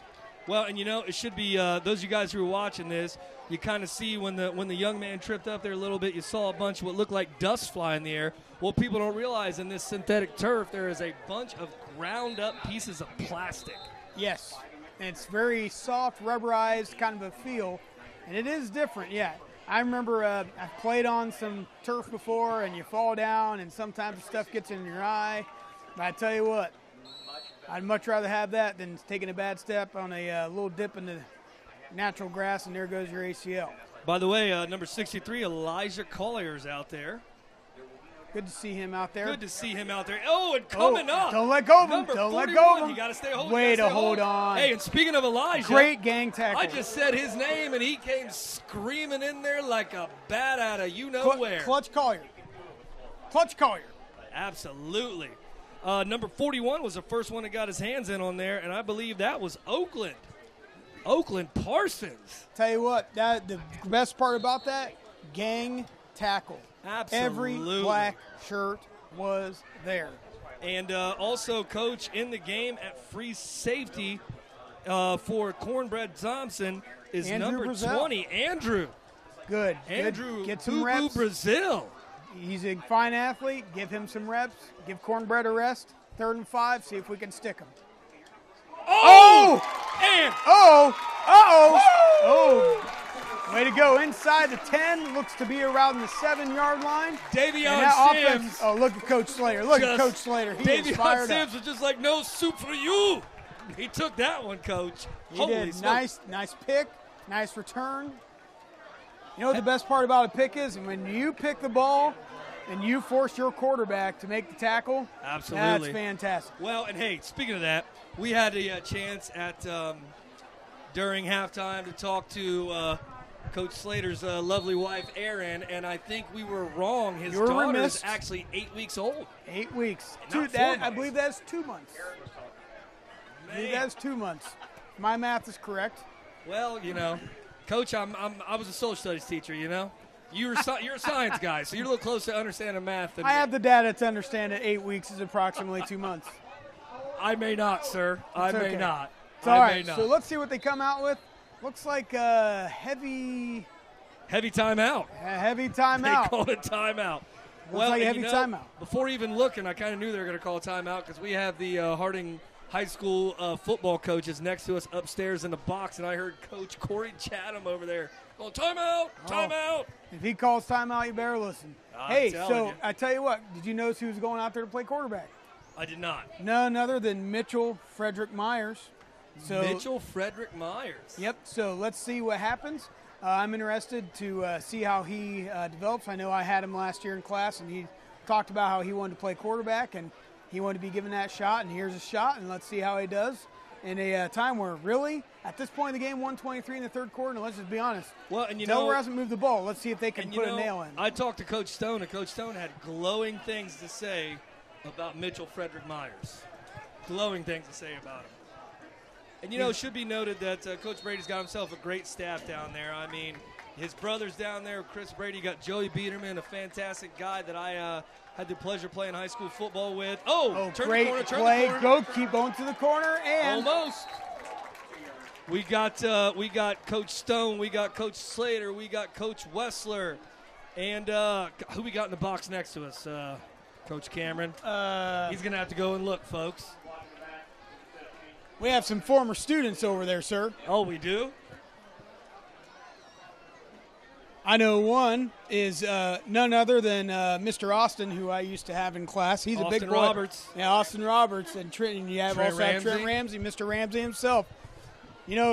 Well, and it should be those of you guys who are watching this, you kind of see when the young man tripped up there a little bit, you saw a bunch of what looked like dust fly in the air. Well, people don't realize in this synthetic turf there is a bunch of ground up pieces of plastic. Yes, and it's very soft, rubberized kind of a feel, and it is different, yeah. I remember I've played on some turf before, and you fall down, and sometimes stuff gets in your eye. But I tell you what, I'd much rather have that than taking a bad step on a little dip in the natural grass, and there goes your ACL. By the way, number 63, Elijah Collier's out there. Good to see him out there. Good to see him out there. Oh, and coming up. Don't let go of him. Number Don't 41. let go of him. You got to stay hold. Way to hold on. Hey, and speaking of Elijah. Great gang tackle. I just said his name, and he came screaming in there like a bat out of you-know-where. Clutch Collier. Clutch Collier. Absolutely. Number 41 was the first one that got his hands in on there, and I believe that was Oakland. Oakland Parsons. Tell you what, the best part about that, gang tackle. Absolutely. Every black shirt was there. And also, Coach, in the game at free safety for Cornbread Thompson is Andrew number Brazil. 20, Andrew. Good. Andrew Get some reps. Brazil. He's a fine athlete. Give him some reps. Give Cornbread a rest. 3rd and 5. See if we can stick him. Oh! And Oh! Way to go. Inside the 10. Looks to be around the 7-yard line. Davion Sims. Oh, look at Coach Slater. Look at Coach Slater. He is fired Sims up. was just like, no soup for you. He took that one, Coach. He Holy did. smokes. Nice pick. Nice return. You know what the best part about a pick is? When you pick the ball and you force your quarterback to make the tackle, absolutely, that's fantastic. Well, and hey, speaking of that, we had a chance at during halftime to talk to Coach Slater's lovely wife, Erin, and I think we were wrong. His daughter is actually 8 weeks old. 8 weeks. I believe that's 2 months. I believe that's 2 months. My math is correct. Well, Coach, I was a social studies teacher. You're a science guy, so you're a little closer to understanding math than I have the data to understand that 8 weeks is approximately 2 months. I may not, sir. I may not. It's all right. So let's see what they come out with. Looks like a heavy timeout. A heavy timeout. They called it timeout. Looks like a heavy timeout. Before even looking, I kind of knew they were going to call a timeout because we have the Harding High School football coaches next to us upstairs in the box, and I heard Coach Corey Chatham over there going, timeout, timeout. If he calls timeout, you better listen. Hey, so I tell you what, did you notice who was going out there to play quarterback? I did not. None other than Mitchell Frederick Myers. So, Mitchell Frederick Myers. Yep, so let's see what happens. I'm interested to see how he develops. I know I had him last year in class, and he talked about how he wanted to play quarterback, and he wanted to be given that shot, and here's a shot, and let's see how he does in a time where really, at this point in the game, 123 in the third quarter, and let's just be honest, Delaware hasn't moved the ball. Let's see if they can put a nail in. I talked to Coach Stone, and Coach Stone had glowing things to say about Mitchell Frederick Myers. Glowing things to say about him. And, it should be noted that Coach Brady's got himself a great staff down there. I mean, his brother's down there. Chris Brady got Joey Biederman, a fantastic guy that I had the pleasure playing high school football with. Turn great the corner, turn play. the corner. Go, keep going to the corner, and almost. We got Coach Stone, we got Coach Slater, we got Coach Wessler, and who we got in the box next to us? Coach Cameron. He's gonna have to go and look, folks. We have some former students over there, sir. Oh, we do? I know one is none other than Mr. Austin, who I used to have in class. He's a big boy. Austin Roberts. Yeah, Austin Roberts. And Trent, you have Trent also have Ramsey. Trent Ramsey, Mr. Ramsey himself.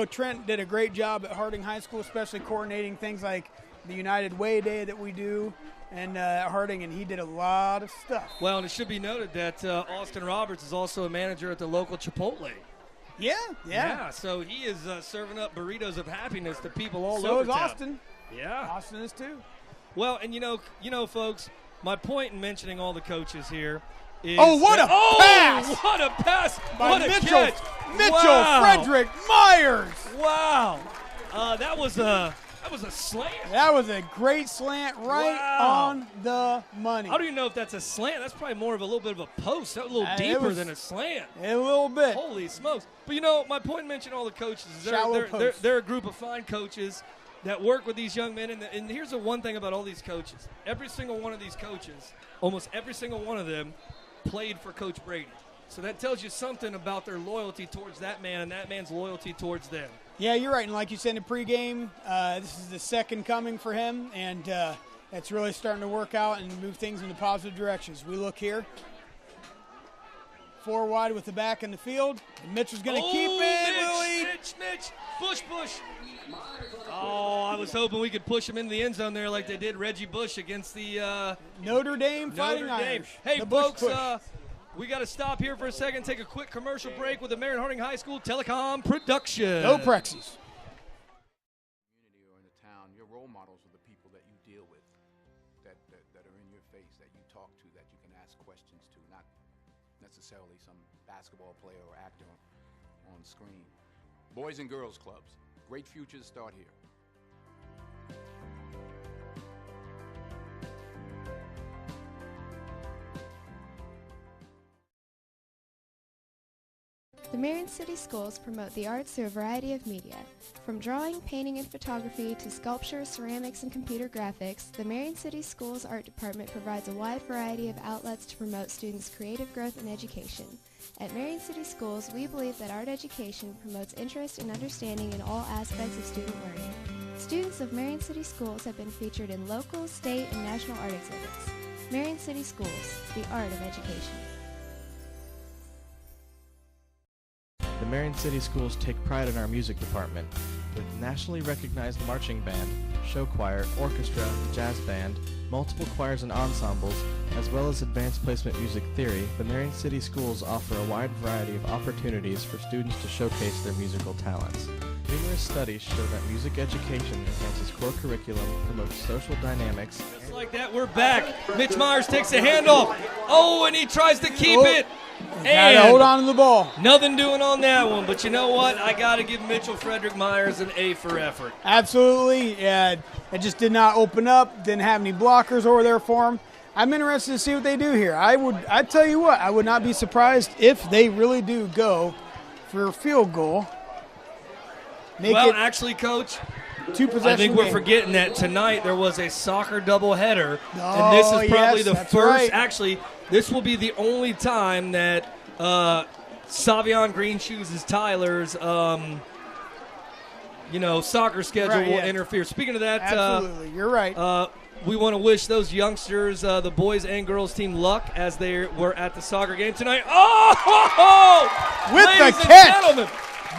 Trent did a great job at Harding High School, especially coordinating things like the United Way Day that we do and Harding, and he did a lot of stuff. Well, and it should be noted that Austin Roberts is also a manager at the local Chipotle. Yeah. So he is serving up burritos of happiness to people all so over is town. Austin. Yeah. Austin is too. Well, and folks, my point in mentioning all the coaches here is what a pass! What a pass! By What a catch! Mitchell Frederick Myers. Wow. That was a slant. That was a great slant on the money. How do you know if that's a slant? That's probably more of a little bit of a post. That was a little deeper than a slant. A little bit. Holy smokes. But, my point in mentioning all the coaches is they're a group of fine coaches that work with these young men. And here's the one thing about all these coaches. Every single one of these coaches, almost every single one of them, played for Coach Brady. So that tells you something about their loyalty towards that man and that man's loyalty towards them. Yeah, you're right. And like you said in pregame, this is the second coming for him, and it's really starting to work out and move things into positive directions. We look here. 4 wide with the back in the field. And Mitchell's going to keep it. Mitch. Bush. Oh, I was hoping we could push him into the end zone there like they did Reggie Bush against the Notre Dame Fighting Irish. Hey, folks, we got to stop here for a second, take a quick commercial break with the Marion Harding High School Telecom production. Go Prexies. Community or in the town, your role models are the people that you deal with, that are in your face, that you talk to, that you can ask questions to, not necessarily some basketball player or actor on screen. Boys and Girls Clubs, great futures start here. The Marion City Schools promote the arts through a variety of media. From drawing, painting, and photography to sculpture, ceramics, and computer graphics, the Marion City Schools Art Department provides a wide variety of outlets to promote students' creative growth and education. At Marion City Schools, we believe that art education promotes interest and understanding in all aspects of student learning. Students of Marion City Schools have been featured in local, state, and national art exhibits. Marion City Schools, the art of education. The Marion City Schools take pride in our music department. With nationally recognized marching band, show choir, orchestra, jazz band, multiple choirs and ensembles, as well as advanced placement music theory, the Marion City Schools offer a wide variety of opportunities for students to showcase their musical talents. Numerous studies show that music education enhances core curriculum, promotes social dynamics. Just like that, we're back. Mitch Myers takes a handoff. Oh, and he tries to keep it. And hold on to the ball. Nothing doing on that one, but you know what? I got to give Mitchell Frederick Myers an A for effort. Absolutely. It just did not open up, didn't have any blockers over there for him. I'm interested to see what they do here. I'd tell you what, I would not be surprised if they really do go for a field goal. Actually, Coach, two-possession I think we're game. forgetting that tonight there was a soccer doubleheader, Oh, and this is probably yes, the that's first. right. Actually, this will be the only time that Savion Green Shoes' Tyler's, soccer schedule Right, will yeah. interfere. Speaking of that, Absolutely, you're right. we want to wish those youngsters, the boys and girls team, luck as they were at the soccer game tonight. Oh! With the Ladies and catch! gentlemen,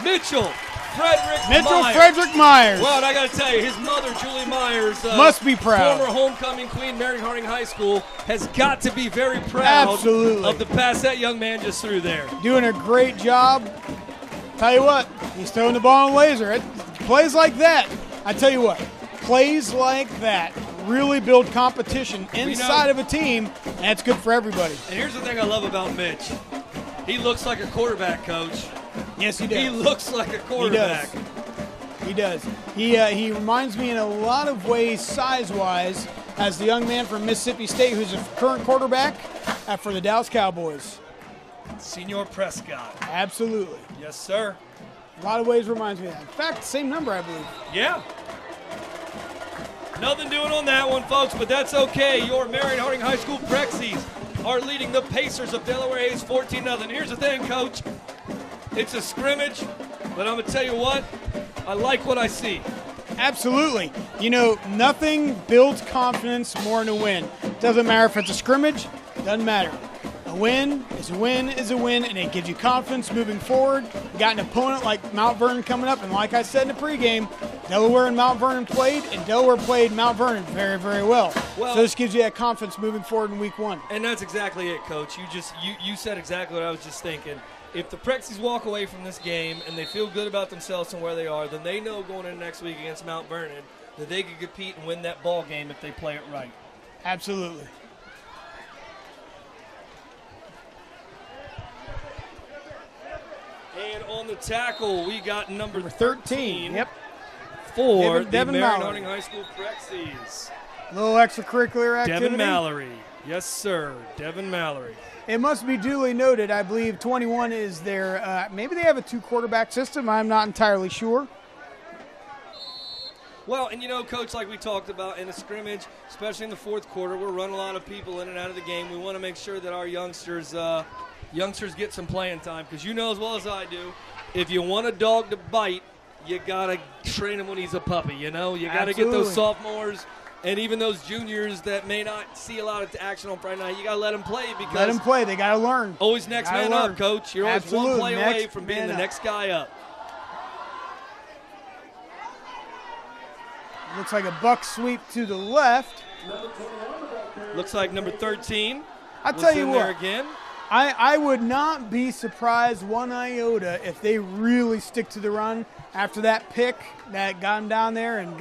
Mitchell Myers. Frederick Myers. Well, and I got to tell you, his mother, Julie Myers, Must be proud. former homecoming queen, Marion High School, has got to be very proud Absolutely. of the pass that young man just threw there. Doing a great job. Tell you what, he's throwing the ball on laser. It plays like that. I tell you what, plays like that really build competition inside of a team, and that's good for everybody. And here's the thing I love about Mitch. He looks like a quarterback, Coach. Yes, he does. He looks like a quarterback. He does. He reminds me in a lot of ways, size-wise, as the young man from Mississippi State who's a current quarterback for the Dallas Cowboys. Senor Prescott. Absolutely. Yes, sir. A lot of ways reminds me of that. In fact, same number, I believe. Yeah. Nothing doing on that one, folks, but that's okay. Your Marion Harding High School Prexies are leading the Pacers of Delaware Hayes 14-0. Here's the thing, Coach. It's a scrimmage, but I'm going to tell you what, I like what I see. Absolutely. Nothing builds confidence more than a win. Doesn't matter if it's a scrimmage, doesn't matter. A win is a win is a win, and it gives you confidence moving forward. You got an opponent like Mount Vernon coming up, and like I said in the pregame, Delaware and Mount Vernon played, and Delaware played Mount Vernon very, very well. So this gives you that confidence moving forward in week one. And that's exactly it, Coach. You said exactly what I was just thinking. If the Prexies walk away from this game and they feel good about themselves and where they are, then they know going into next week against Mount Vernon that they can compete and win that ball game if they play it right. Absolutely. And on the tackle, we got number 13. Yep. For Devin the Marion Mallory. Harding High School Prexies. A little extracurricular activity. Devin Mallory. Yes, sir. Devin Mallory. It must be duly noted, I believe 21 is their, maybe they have a two-quarterback system. I'm not entirely sure. Well, and Coach, like we talked about in a scrimmage, especially in the fourth quarter, we're running a lot of people in and out of the game. We want to make sure that our youngsters get some playing time because you know as well as I do, if you want a dog to bite, you got to train him when he's a puppy, You got to get those sophomores and even those juniors that may not see a lot of action on Friday night, you got to let them play because let them play. They got to learn. Always next man up, Coach. You're always one play away from being the next guy up. Looks like a buck sweep to the left. Looks like number 13. I'll tell you in what. there again. I would not be surprised one iota if they really stick to the run after that pick that got them down there and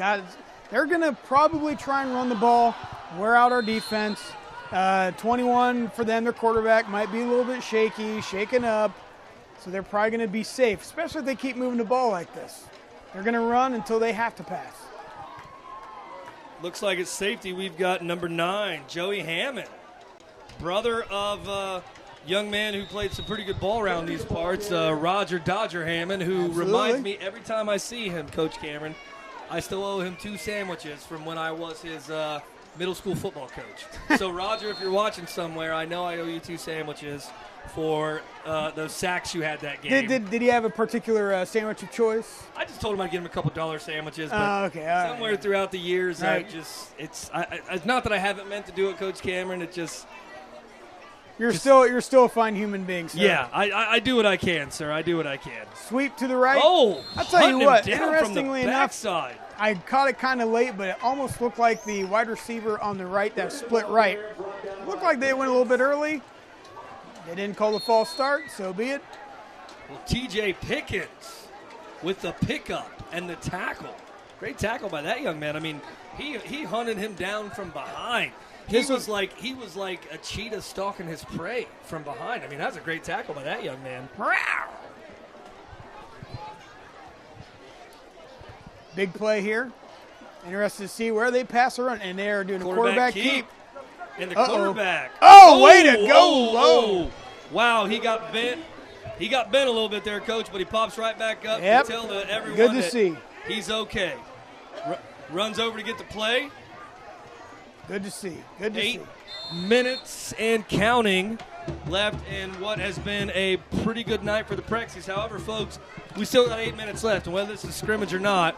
they're going to probably try and run the ball, wear out our defense. 21 for them, their quarterback might be a little bit shaken up, so they're probably going to be safe, especially if they keep moving the ball like this. They're going to run until they have to pass. Looks like it's safety. We've got number 9, Joey Hammond, brother of young man who played some pretty good ball around these parts, Roger Dodger Hammond, who reminds me every time I see him, Coach Cameron, I still owe him 2 sandwiches from when I was his middle school football coach. So, Roger, if you're watching somewhere, I know I owe you 2 sandwiches for those sacks you had that game. Did he have a particular sandwich of choice? I just told him I'd give him a couple $1 sandwiches, but somewhere throughout the years, it's not that I haven't meant to do it, Coach Cameron. It just you're still a fine human being, sir. Yeah, I do what I can, sir. I do what I can. Sweep to the right. Oh, I'll tell you what. Interestingly Enough, I caught it kind of late, but it almost looked like the wide receiver on the right, that split right, looked like they went a little bit early. They didn't call the false start, so be it. Well, T.J. Pickens with the pickup and the tackle. Great tackle by that young man. I mean, he hunted him down from behind. He was like a cheetah stalking his prey from behind. I mean, that's a great tackle by that young man. Big play here. Interested to see where they pass or run, and they are doing a quarterback keep. And the quarterback. Oh, way to go low. Wow, he got bent. He got bent a little bit there, Coach, but he pops right back up. Yep. You tell everyone Good to see. He's okay. Runs over to get the play. Good to see. Good to see. 8 minutes and counting left in what has been a pretty good night for the Prexies. However, folks, we still got 8 minutes left, and whether this is scrimmage or not,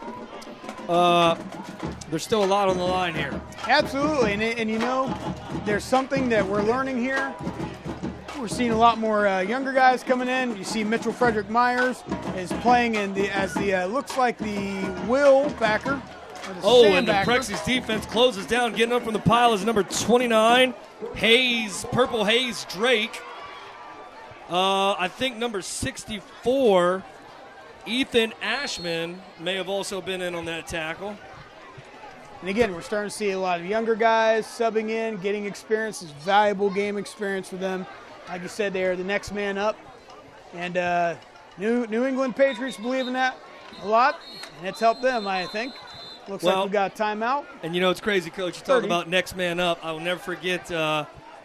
there's still a lot on the line here. Absolutely, and you know, there's something that we're learning here. We're seeing a lot more younger guys coming in. You see Mitchell Frederick Myers is playing as the looks like the will backer. And the Prexies defense closes down. Getting up from the pile is number 29, Purple Hayes Drake. I think number 64, Ethan Ashman, may have also been in on that tackle. And again, we're starting to see a lot of younger guys subbing in, getting experience. It's valuable game experience for them. Like you said, they are the next man up. And New England Patriots believe in that a lot, and it's helped them, I think. Looks like we got a timeout. And you know it's crazy, Coach. You talk about next man up. I will never forget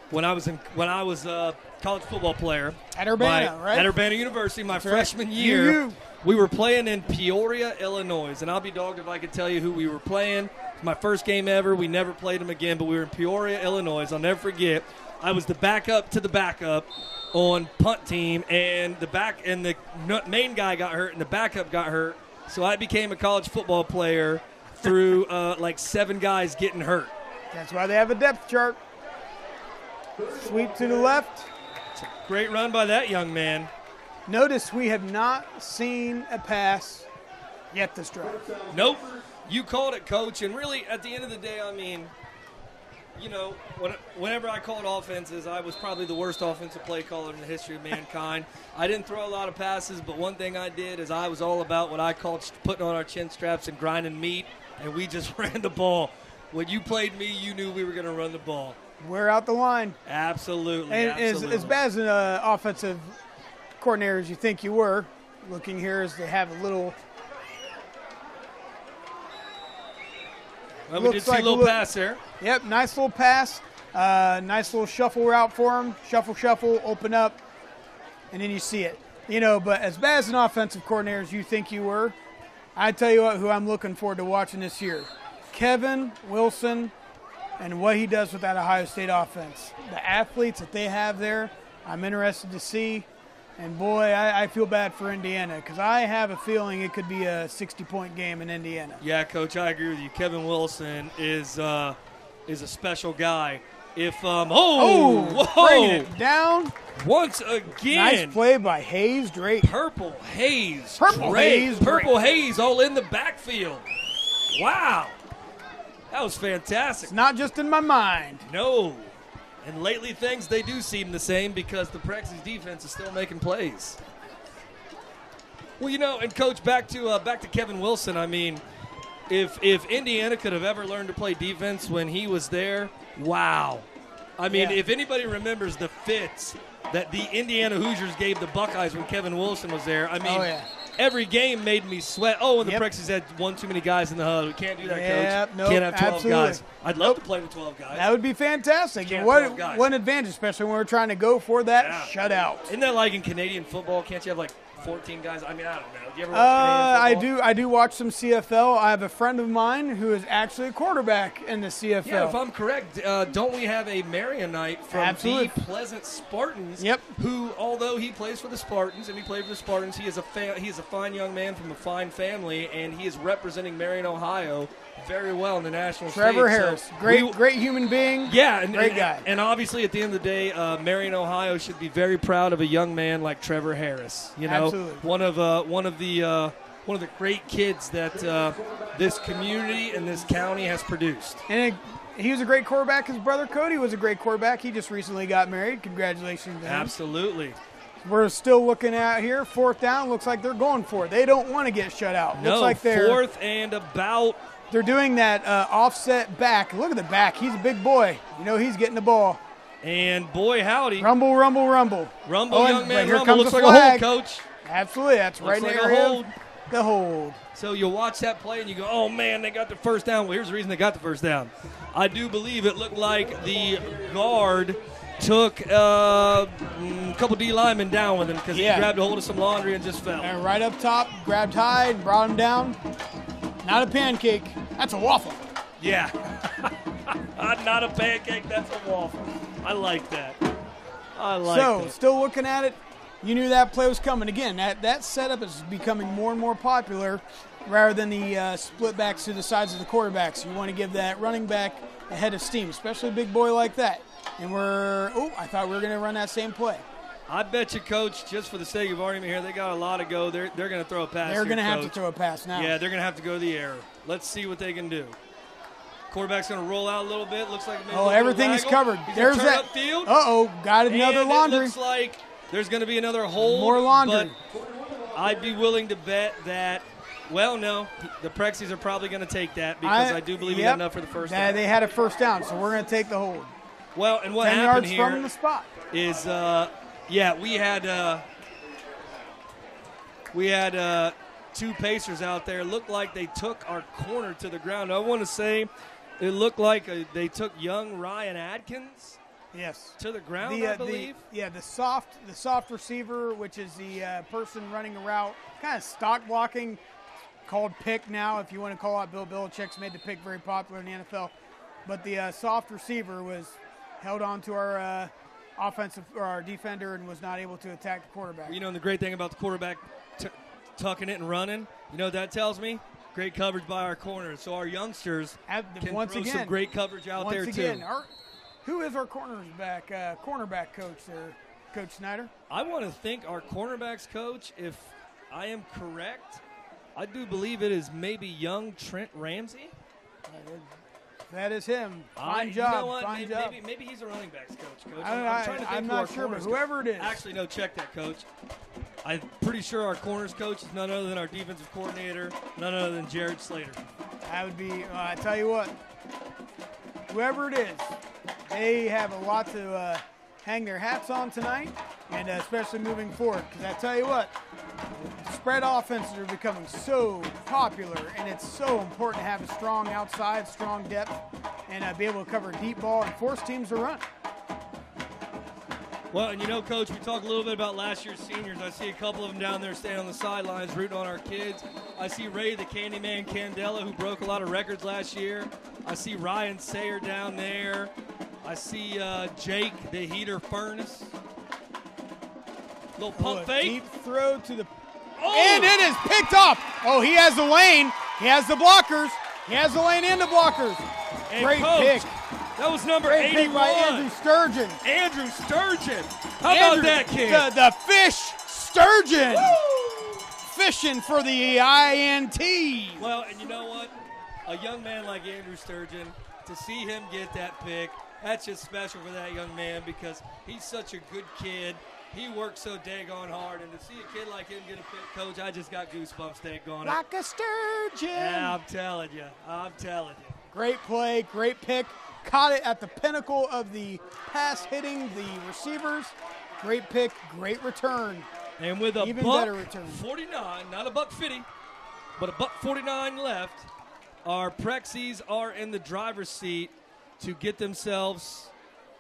when I was a college football player at Urbana, right? At Urbana University, my freshman year. We were playing in Peoria, Illinois, and I'll be dogged if I could tell you who we were playing. My first game ever. We never played them again, but we were in Peoria, Illinois. I'll never forget. I was the backup to the backup on punt team, and the main guy got hurt, and the backup got hurt. So I became a college football player through like 7 guys getting hurt. That's why they have a depth chart. Sweep to the left. It's a great run by that young man. Notice we have not seen a pass yet this drive. Nope. You called it, Coach. And really, at the end of the day, I mean, you know, whenever I called offenses, I was probably the worst offensive play caller in the history of mankind. I didn't throw a lot of passes, but one thing I did is I was all about what I called putting on our chin straps and grinding meat, and we just ran the ball. When you played me, you knew we were going to run the ball. Wear out the line. Absolutely. And as bad as an offensive coordinator as you think you were, looking here as they have a little. Well, we did see a little pass there. Yep, nice little pass. Nice little shuffle route for him. Shuffle, open up, and then you see it. You know, but as bad as an offensive coordinator as you think you were, I tell you what, who I'm looking forward to watching this year. Kevin Wilson and what he does with that Ohio State offense. The athletes that they have there, I'm interested to see. And, boy, I feel bad for Indiana because I have a feeling it could be a 60-point game in Indiana. Yeah, Coach, I agree with you. Kevin Wilson is a special guy. If bringing it down once again. Nice play by Hayes Drake. Purple Hayes all in the backfield. Wow. That was fantastic. It's not just in my mind. No. And lately things, they do seem the same because the Prexies defense is still making plays. Well, you know, and Coach, back to Kevin Wilson. I mean, if Indiana could have ever learned to play defense when he was there, wow. I mean, if anybody remembers the fits that the Indiana Hoosiers gave the Buckeyes when Kevin Wilson was there, I mean, every game made me sweat. Oh, and the Prexies had one too many guys in the huddle. We can't do that, Coach. Nope, can't have 12 absolutely. guys. I'd love to play with 12 guys. That would be fantastic. What an advantage, especially when we're trying to go for that shutout. Isn't that like in Canadian football? Can't you have like 14 guys? I mean, I don't know. Do you ever watch Canadian football? I do watch some CFL. I have a friend of mine who is actually a quarterback in the CFL. Yeah, if I'm correct, don't we have a Marionite from the Pleasant Spartans? Yep. Who, although he plays for the Spartans and he played for the Spartans, he is a fine young man from a fine family, and he is representing Marion, Ohio, very well in the national stage. Trevor Harris, great human being. Yeah, great guy. And obviously, at the end of the day, Marion, Ohio should be very proud of a young man like Trevor Harris. You know, absolutely. one of the great kids that this community and this county has produced. And he was a great quarterback. His brother Cody was a great quarterback. He just recently got married. Congratulations to him. Absolutely. We're still looking at here. 4th down. Looks like they're going for it. They don't want to get shut out. No, looks like they're 4th and about. They're doing that offset back. Look at the back. He's a big boy. You know he's getting the ball. And boy, howdy. Rumble, rumble, rumble. Rumble, young man, here rumble. Comes Looks the like flag. a hold, Coach. Absolutely. That's Looks right in like the area. a hold. The hold. So you'll watch that play and you go, oh, man, they got the first down. Well, here's the reason they got the first down. I do believe it looked like the guard took a couple D linemen down with him because he grabbed a hold of some laundry and just fell. And right up top, grabbed high, brought him down. Not a pancake. That's a waffle. Yeah. Not a pancake, that's a waffle. I like that. So, still looking at it, you knew that play was coming. Again, that setup is becoming more and more popular rather than the split backs to the sides of the quarterbacks. You want to give that running back a head of steam, especially a big boy like that. And I thought we were going to run that same play. I bet you, Coach, just for the sake of argument here, they got a lot to go. They're going to throw a pass. They're going to have to Coach. throw a pass now. Yeah, they're going to have to go to the air. Let's see what they can do. Quarterback's going to roll out a little bit. Looks like everything is covered. There's that. Upfield. Got another and laundry. It looks like there's going to be another hold. More laundry. But I'd be willing to bet that, well, no, the Prexies are probably going to take that because I do believe he got enough for the first down. They had a first down, so we're going to take the hold. Well, and what 10 happened yards here from the spot. is, we had two Pacers out there. Looked like they took our corner to the ground. I want to say it looked like they took young Ryan Adkins to the ground, I believe. The soft receiver, which is the person running a route, kind of stock blocking, called pick now, if you want to call out Bill Belichick's made the pick very popular in the NFL. But the soft receiver was held on to our our defender and was not able to attack the quarterback. You know, and the great thing about the quarterback tucking it and running, you know what that tells me? Great coverage by our corners. So our youngsters can throw some great coverage out there, too. Who is our cornerback coach there, Coach Snyder? I want to think our cornerbacks coach, if I am correct, I do believe it is maybe young Trent Ramsey. That is him. Fine You job. know what? Fine job. Maybe he's a running backs coach. I'm trying to think I'm not sure, but whoever it is. Actually, no, check that, Coach. I'm pretty sure our corners coach is none other than our defensive coordinator, none other than Jared Slater. That would be, I tell you what, whoever it is, they have a lot to hang their hats on tonight, and especially moving forward. Because I tell you what, spread offenses are becoming so popular, and it's so important to have a strong outside, strong depth, and be able to cover a deep ball and force teams to run. Well, and you know, Coach, we talked a little bit about last year's seniors. I see a couple of them down there standing on the sidelines rooting on our kids. I see Ray the Candyman Candela, who broke a lot of records last year. I see Ryan Sayer down there. I see Jake the Heater Furnace. Little pump fake. Deep throw to the... And it is picked off. Oh, he has the lane. He has the blockers. He has the lane and the blockers. And Great Coach, pick. That was number Great 81. pick by Andrew Sturgeon. Andrew Sturgeon. How about that kid? The fish Sturgeon. Woo! Fishing for the INT. Well, and you know what? A young man like Andrew Sturgeon, to see him get that pick, that's just special for that young man because he's such a good kid. He works so daggone hard, and to see a kid like him get a pick, Coach, I just got goosebumps daggone it. Like a sturgeon. Yeah, I'm telling you. Great play, great pick. Caught it at the pinnacle of the pass hitting the receivers. Great pick, great return. And with a even buck better return. 49, not a buck 50, but a buck 49 left, our Prexies are in the driver's seat to get themselves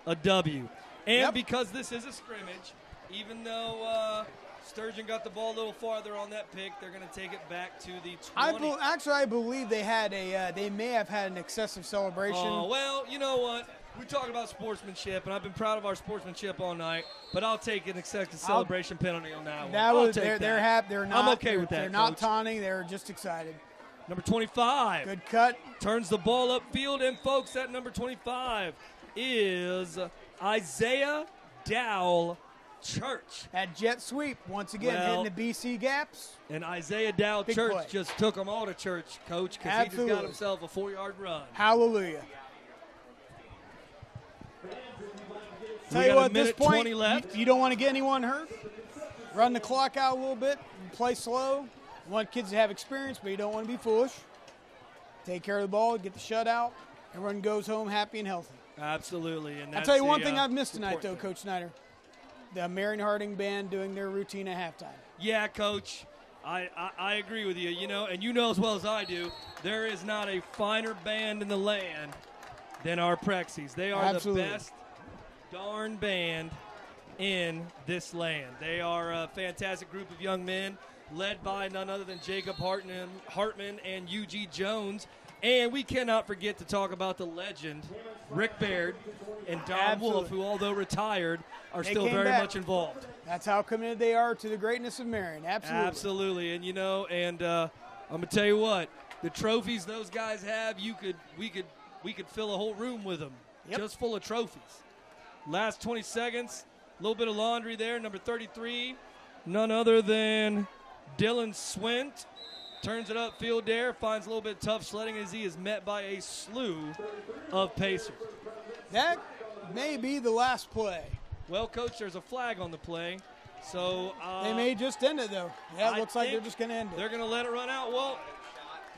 a W. And because this is a scrimmage, even though Sturgeon got the ball a little farther on that pick, they're going to take it back to the 20. I believe they had they may have had an excessive celebration. Oh, well, you know what? We talk about sportsmanship, and I've been proud of our sportsmanship all night, but I'll take an excessive celebration penalty on that one. They're not. I'm okay with that, They're not Coach. taunting. They're just excited. Number 25. Good cut. Turns the ball upfield, and folks, that number 25 is Isaiah Dowell Church. That jet sweep, once again, hitting the BC gaps. And Isaiah Dowell Church play. just took them all to church, Coach, because he just got himself a 4-yard run. Hallelujah. We Tell you got what, a at this minute point, 20 left. you don't want to get anyone hurt. Run the clock out a little bit, play slow. You want kids to have experience, but you don't want to be foolish. Take care of the ball, get the shutout. Everyone goes home happy and healthy. Absolutely. And I'll tell you one thing I've missed tonight, though, Coach Snyder. The Marion Harding Band doing their routine at halftime. Yeah, Coach. I agree with you. You know, and you know as well as I do, there is not a finer band in the land than our Prexies. They are Absolutely. the best darn band in this land. They are a fantastic group of young men led by none other than Jacob Hartman and UG Jones. And we cannot forget to talk about the legend, Rick Baird and Don Wolf, who, although retired, are still very much involved. That's how committed they are to the greatness of Marion. Absolutely. Absolutely. And, I'm going to tell you what, the trophies those guys have, we could fill a whole room with them, just full of trophies. Last 20 seconds, a little bit of laundry there. Number 33, none other than Dylan Swint. Turns it upfield there, finds a little bit of tough sledding as he is met by a slew of Pacers. That may be the last play. Well, Coach, there's a flag on the play. So they may just end it, though. Yeah, it looks like they're just going to end it. They're going to let it run out. Well,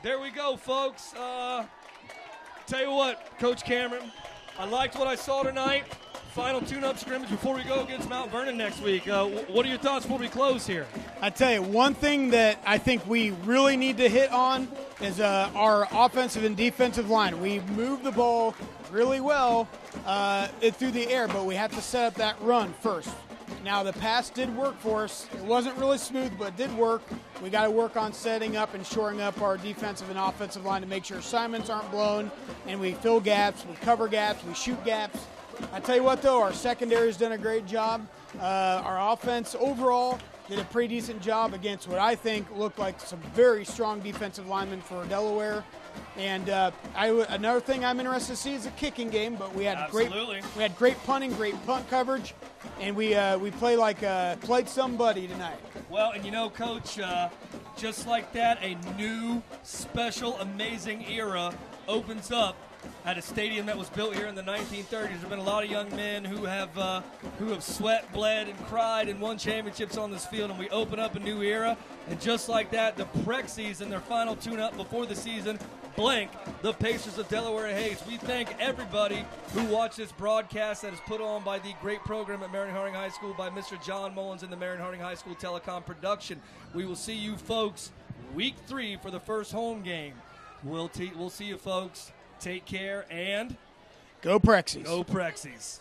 there we go, folks. Tell you what, Coach Cameron, I liked what I saw tonight. Final tune-up scrimmage before we go against Mount Vernon next week. What are your thoughts before we close here? I tell you, one thing that I think we really need to hit on is our offensive and defensive line. We move the ball really well through the air, but we have to set up that run first. Now, the pass did work for us. It wasn't really smooth, but it did work. We got to work on setting up and shoring up our defensive and offensive line to make sure assignments aren't blown, and we fill gaps, we cover gaps, we shoot gaps. I tell you what, though, our secondary has done a great job. Our offense overall did a pretty decent job against what I think looked like some very strong defensive linemen for Delaware. And another thing I'm interested to see is a kicking game. But we had great punting, great punt coverage, and we played somebody tonight. Well, and Coach, just like that, a new, special, amazing era opens up at a stadium that was built here in the 1930s. There have been a lot of young men who have sweat, bled, and cried and won championships on this field, and we open up a new era. And just like that, the Prexies in their final tune-up before the season blank the Pacers of Delaware Hayes. We thank everybody who watched this broadcast that is put on by the great program at Marion Harding High School by Mr. John Mullins and the Marion Harding High School Telecom production. We will see you folks week 3 for the first home game. We'll see you folks. Take care and go Prexies. Go Prexies.